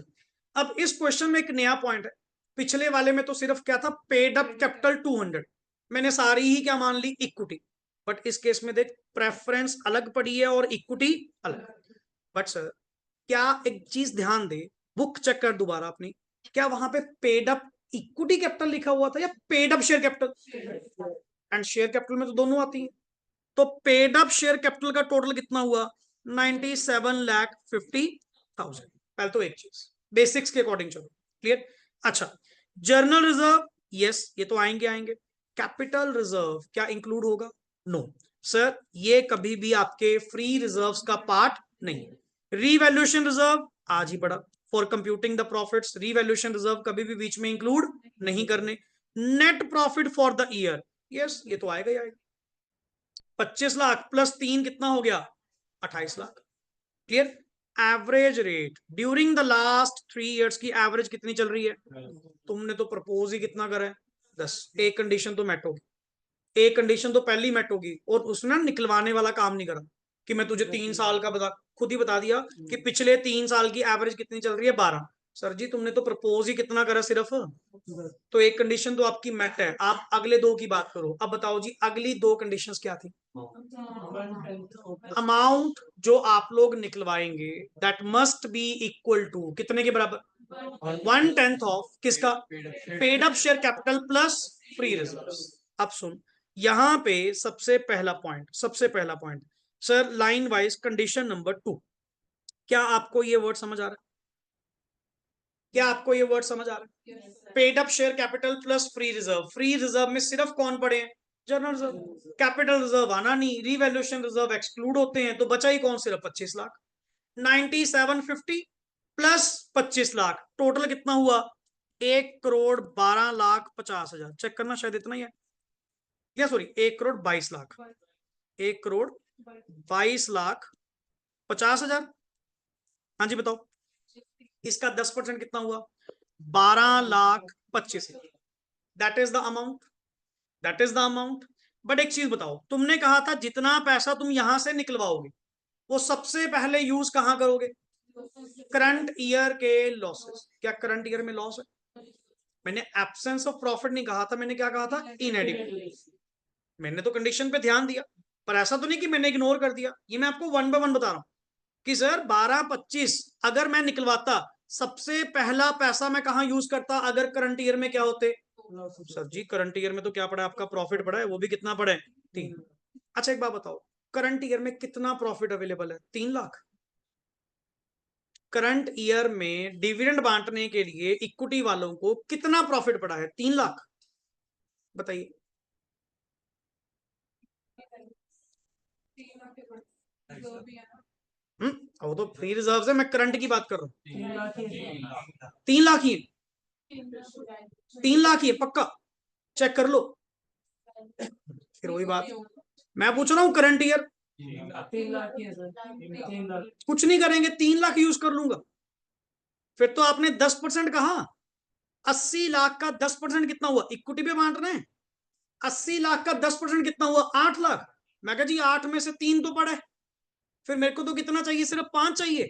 अब इस क्वेश्चन में एक नया पॉइंट है। पिछले वाले में तो सिर्फ क्या था? पेड अप कैपिटल 200, मैंने सारी ही क्या मान ली? इक्विटी। बट इस केस में देख, प्रेफरेंस अलग पड़ी है और इक्विटी अलग। बट सर क्या एक चीज ध्यान दे, बुक चेक कर दोबारा अपनी, क्या वहां पे पेड अप इक्विटी कैपिटल लिखा हुआ था या paid up share capital? And share capital में तो दोनों आती है। तो पेड अप शेयर कैपिटल का टोटल कितना हुआ? 97,50,000। पहले तो एक चीज बेसिक्स के अकॉर्डिंग चलो, क्लियर? अच्छा, जर्नल रिजर्व, यस ये तो आएंगे आएंगे। कैपिटल रिजर्व क्या इंक्लूड होगा? नो सर, ये कभी भी आपके फ्री रिजर्व्स का पार्ट नहीं है। रीवैल्यूएशन रिजर्व आज ही पढ़ा, for computing the profits revaluation reserve कभी भी बीच में इंक्लूड नहीं करने। Net profit for the year, yes ये तो आएगा ही आएगा। 25 लाख प्लस 3 कितना हो गया? 28 lakh. Clear? Average rate during the last 3 years की एवरेज कितनी चल रही है? तुमने तो प्रपोज ही कितना करा है? 10। एक कंडीशन तो मैट होगी, एक कंडीशन तो पहली मैट होगी, और उसने ना निकलवाने वाला काम नहीं करा कि मैं तुझे 3 साल का बता, खुद ही बता दिया कि पिछले 3 साल की एवरेज कितनी चल रही है, 12। सर जी तुमने तो प्रपोज ही कितना करा सिर्फ, तो एक कंडीशन तो आपकी मैट है। आप अगले दो की बात करो। अब बताओ जी अगली दो कंडीशंस क्या थी। अमाउंट जो आप लोग निकलवाएंगे that must be equal to कितने के बराबर, 1/10 ऑफ किसका, paid up share capital plus free reserves. अब सुन, यहां पे सबसे पहला point sir, line wise condition number 2। क्या आपको ये वर्ड समझ आ रहा है, क्या आपको ये वर्ड समझ आ रहा है? Paid up share capital plus free reserve. Free reserve में सिर्फ कौन पड़े हैं, जनरल रिजर्व। कैपिटल रिजर्व आना नहीं, रिवैल्यूएशन रिजर्व एक्सक्लूड होते हैं, तो बचा ही कौन, सिर्फ 25 लाख। 9750 प्लस 25 लाख, टोटल कितना हुआ, 1,12,50,000। चेक करना, शायद इतना ही है, या सॉरी 1,22,00,000, 1,22,50,000। हाँ जी बताओ, इसका 10% कितना हुआ, 12,25,000। That is the amount, that is the amount. But एक चीज बताओ, तुमने कहा था जितना पैसा तुम यहां से निकलवाओगे वो सबसे पहले यूज कहां करोगे, करंट ईयर के लॉसेस। क्या करंट ईयर में लॉस है? मैंने एब्सेंस ऑफ प्रॉफिट नहीं कहा था, मैंने क्या कहा था, इनएडिक्वेट। मैंने तो कंडीशन पे ध्यान दिया, पर ऐसा तो नहीं कि मैंने इग्नोर कर दिया। ये मैं आपको 1 बाय 1 बता रहा हूं कि सर 12-25 अगर मैं निकलवाता, सबसे पहला पैसा मैं कहां यूज करता अगर करंट ईयर में क्या होते। सर जी करंट ईयर में तो क्या पड़ा है आपका, प्रॉफिट पड़ा है, वो भी कितना पड़ा है, 3। अच्छा एक बात बताओ, करंट ईयर में कितना प्रॉफिट अवेलेबल है, 3 लाख। करंट ईयर में डिविडेंड बांटने के लिए इक्विटी वालों को कितना प्रॉफिट पड़ा है, 3 लाख। बताइए। वो तो फ्री रिजर्व है, मैं करंट की बात कर रहा हूँ। 3 लाख ही है, 3 लाख ही है पक्का, चेक कर लो। फिर वही बात, मैं पूछ रहा हूँ करंट ईयर 3 लाख ही है सर, 3 लाख। कुछ नहीं करेंगे, 3 लाख यूज कर लूंगा। फिर तो आपने 10% कहा, 80 लाख का 10% कितना हुआ, इक्विटी पे बांट रहे हैं। 80 लाख का 10% कितना हुआ, 8 लाख। मैं कहा जी 8 में से 3 तो पड़ा है, फिर मेरे को तो कितना चाहिए, सिर्फ 5 चाहिए।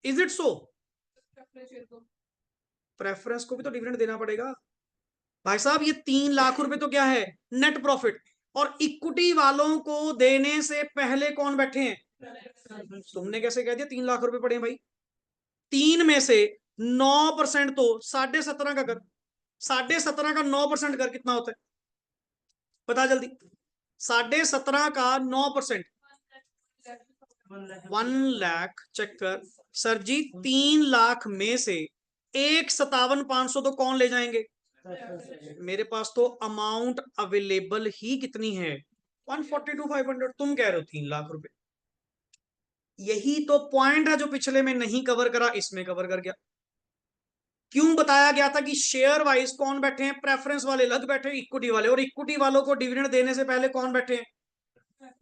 Is it so? प्रेफरेंस को भी तो डिविडेंड देना पड़ेगा भाई साहब। ये 3 लाख रुपए तो क्या है, नेट प्रॉफिट, और इक्विटी वालों को देने से पहले कौन बैठे हैं, तुमने कैसे कह दिया 3 लाख रुपए पड़े हैं भाई। 3 में से 9% तो 17.5 का कर, 17.5 का 9% कर कितना होता है, बता जल्दी। 17.5 का 9%, 1 लाख। चेक कर सर जी, 3 लाख में से 1,57,500 तो कौन ले जाएंगे, मेरे पास तो अमाउंट अवेलेबल ही कितनी है, 142,500। तुम कह रहे हो 3 लाख रुपए। यही तो पॉइंट है जो पिछले में नहीं कवर करा, इसमें कवर कर गया। क्यों बताया गया था कि शेयर वाइज कौन बैठे हैं, प्रेफरेंस वाले अलग बैठे हैं, इक्विटी वाले, और इक्विटी वालों को डिविडेंड देने से पहले कौन बैठे हैं,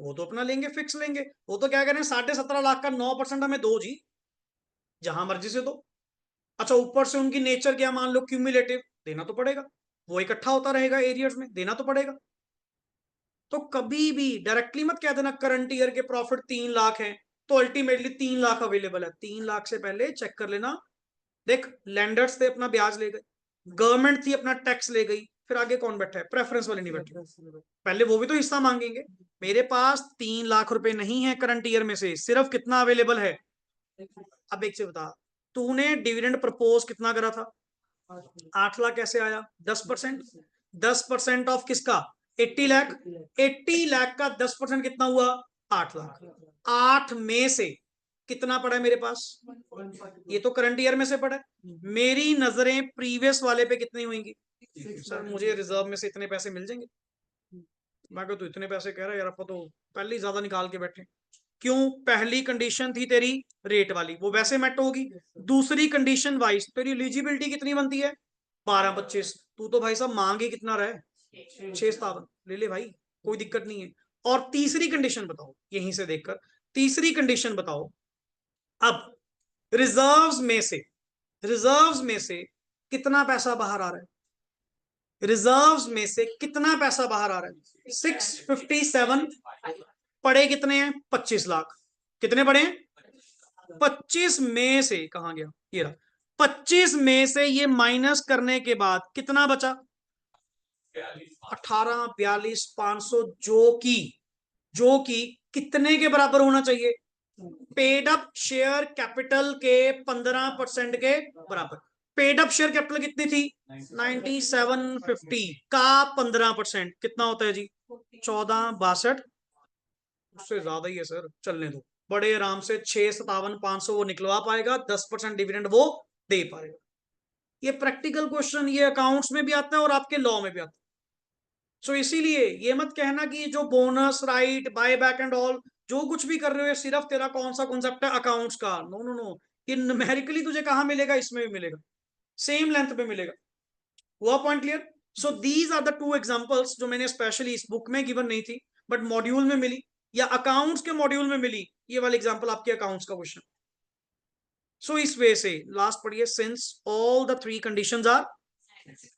वो तो अपना लेंगे, फिक्स लेंगे। वो तो क्या कह रहे हैं, 17.5 लाख का 9% हमें दो जी, जहां मर्जी से दो। अच्छा ऊपर से उनकी नेचर क्या, मान लो क्यूमुलेटिव, देना तो पड़ेगा, वो इकट्ठा होता रहेगा एरियर्स में, देना तो पड़ेगा। तो कभी भी डायरेक्टली मत कह देना करंट ईयर के प्रॉफिट 3 लाख है तो अल्टीमेटली 3 लाख अवेलेबल है। 3 लाख से पहले चेक कर लेना। देख, लैंडर्स थे अपना ब्याज ले गए, गवर्नमेंट थी अपना टैक्स ले गई, फिर आगे कौन बैठा है, प्रेफरेंस वाले नहीं बैठे, पहले वो भी तो हिस्सा मांगेंगे। मेरे पास 3 लाख रुपए नहीं है करंट ईयर में से, सिर्फ कितना अवेलेबल है। अब एक से बता, तूने डिविडेंड प्रपोज कितना करा था, 8 लाख कैसे आया, 10%। 10% ऑफ किसका, 80 लाख। 80 लाख का 10% कितना हुआ, 8 लाख। 8 में से कितना पड़ा है मेरे पास, ये तो करंट ईयर में से पड़ा है। मेरी नजरें प्रीवियस वाले पे कितनी हुएंगी, सर मुझे रिजर्व में से इतने पैसे मिल जाएंगे। मैं कहता, तू इतने पैसे कह रहा है यार, आपको तो पहले ही ज्यादा निकाल के बैठे। क्यों, पहली कंडीशन थी तेरी रेट वाली, वो वैसे मेट होगी। दूसरी कंडीशन वाइज तेरी एलिजिबिलिटी कितनी बनती है, 12-25। तू तो भाई साहब मांगे कितना रहे, 6,000 ले ले भाई, कोई दिक्कत नहीं है। और तीसरी कंडीशन बताओ, यहीं से देखकर तीसरी कंडीशन बताओ। अब रिजर्व्स में से कितना पैसा बाहर आ रहा है, रिजर्व्स में से कितना पैसा बाहर आ रहा है? 657। पड़े कितने हैं? 25 लाख। कितने पड़े हैं? 25 में से कहां गया ये रहा, 25 में से ये माइनस करने के बाद कितना बचा? 18,42,500, जो कि कितने के बराबर होना चाहिए? पेड अप शेयर कैपिटल के 15% के बराबर। पेड अप शेयर कैपिटल कितनी थी? 9750 का 15% कितना होता है जी? 1462। उससे ज्यादा ही है सर, चलने दो, बड़े आराम से 6,57,500 वो निकलवा पाएगा, 10% डिविडेंड वो दे पाएगा। ये प्रैक्टिकल क्वेश्चन, ये अकाउंट्स में भी आता है और आपके लॉ में भी आता है। सो इसीलिए ये मत कहना कि जो bonus right buy back and all जो कुछ भी कर रहे हो सिर्फ तेरा कौन सा कॉन्सेप्ट है अकाउंट्स का। नो नो नो, ये न्यूमेरिकली तुझे कहां मिलेगा? इसमें भी मिलेगा, सेम लेंथ पे मिलेगा। हुआ point clear? So these are the two examples जो मैंने स्पेशली इस बुक में गिवन नहीं थी बट मॉड्यूल में मिली या अकाउंट्स के मॉड्यूल में मिली। ये वाली एग्जांपल आपके अकाउंट्स का क्वेश्चन। सो इस वे से लास्ट पढ़िए, since all the three conditions are,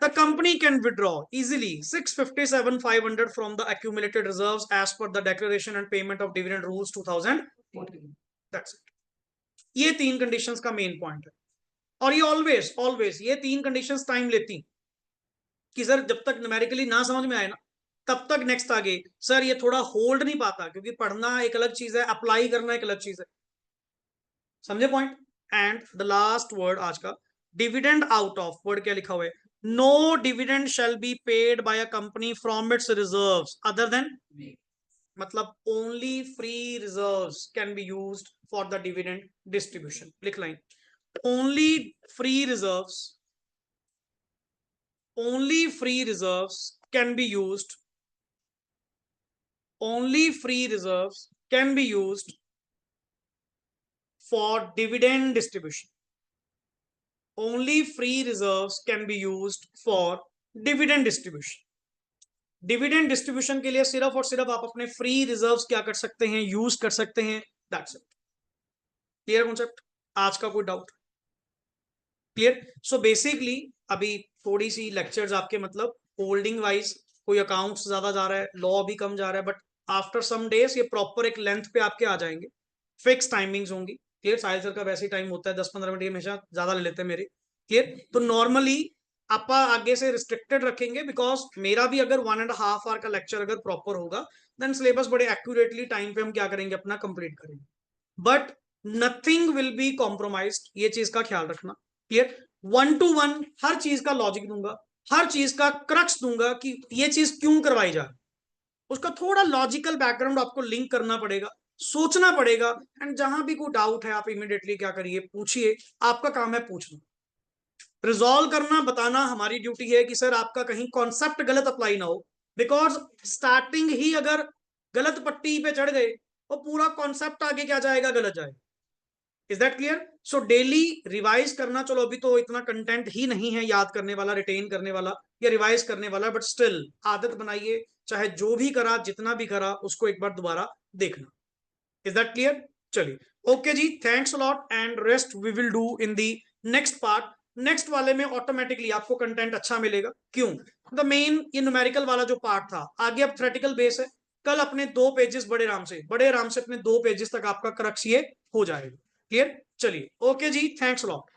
the company can withdraw easily 657,500 from the accumulated reserves as per the declaration and payment of dividend rules 2014. That's it. ये तीन कंडीशंस का main point है और ये always always ये तीन conditions time लेती कि सर जब तक न्यूमेरिकली ना समझ में आए ना तब तक नेक्स्ट आगे सर ये थोड़ा होल्ड नहीं पाता, क्योंकि पढ़ना एक अलग चीज है, अप्लाई करना एक अलग चीज है। समझे point? And the last word आज का, डिविडेंड आउट ऑफ, वर्ड क्या लिखा हुआ है? No dividend shall be paid by a company from its reserves other than, मतलब only free reserves can be used for the dividend distribution. लिख line, only free reserves can be used, only free reserves can be used for dividend distribution. Only free reserves can be used for dividend distribution. Dividend distribution के लिए सिर्फ और सिर्फ आप अपने free reserves क्या कर सकते हैं? यूज कर सकते हैं। That's it. Clear concept? आज का कोई डाउट? क्लियर? सो बेसिकली अभी थोड़ी सी लेक्चर्स आपके मतलब होल्डिंग वाइज, कोई अकाउंट्स ज्यादा जा रहा है, लॉ भी कम जा रहा है, बट आफ्टर सम डेज ये प्रॉपर एक लेंथ पे आपके आ जाएंगे, फिक्स टाइमिंग्स होंगी। क्लियर? साहिल सर का वैसे ही टाइम होता है 10-15 मिनट, ये हमेशा ज्यादा ले लेते हैं मेरे। क्लियर? तो नॉर्मली आप आगे से रिस्ट्रिक्टेड रखेंगे, बिकॉज मेरा भी अगर 1.5 आवर का लेक्चर अगर प्रॉपर होगा देन सिलेबस बड़े एक्यूरेटली टाइम पे हम क्या करेंगे? अपना कंप्लीट करेंगे, but nothing will be compromised, ये चीज का ख्याल रखना। क्लियर? 1 to 1 हर चीज का लॉजिक दूंगा, हर चीज का क्रक्स दूंगा कि ये चीज क्यों करवाई जा रही, उसका थोड़ा लॉजिकल बैकग्राउंड आपको लिंक करना पड़ेगा, सोचना पड़ेगा। एंड जहां भी कोई डाउट है आप इमीडिएटली क्या करिए? पूछिए, आपका काम है पूछना, रिजॉल्व करना, बताना हमारी ड्यूटी है कि सर आपका कहीं कॉन्सेप्ट गलत अप्लाई ना हो, बिकॉज स्टार्टिंग ही अगर गलत पट्टी पे चढ़ गए और पूरा कॉन्सेप्ट आगे क्या जाएगा? गलत जाएगा। Is that clear? So daily revise करना। चलो अभी तो इतना कंटेंट ही नहीं है याद करने वाला, रिटेन करने वाला या रिवाइज करने वाला, बट स्टिल आदत बनाइए, चाहे जो भी करा जितना भी करा उसको एक बार दोबारा देखना। Is that clear? चलिए ओके जी, thanks a lot and rest we will do in the next part. Next वाले में ऑटोमेटिकली आपको कंटेंट अच्छा मिलेगा। क्यों? द मेन ये न्यूमेरिकल वाला जो पार्ट था, आगे अब थ्योरेटिकल बेस है। कल अपने 2 पेजेस बड़े आराम से अपने 2 पेजेस तक आपका क्रक्स ये हो जाएगा। क्लियर? चलिए ओके जी, थैंक्स अ लॉट।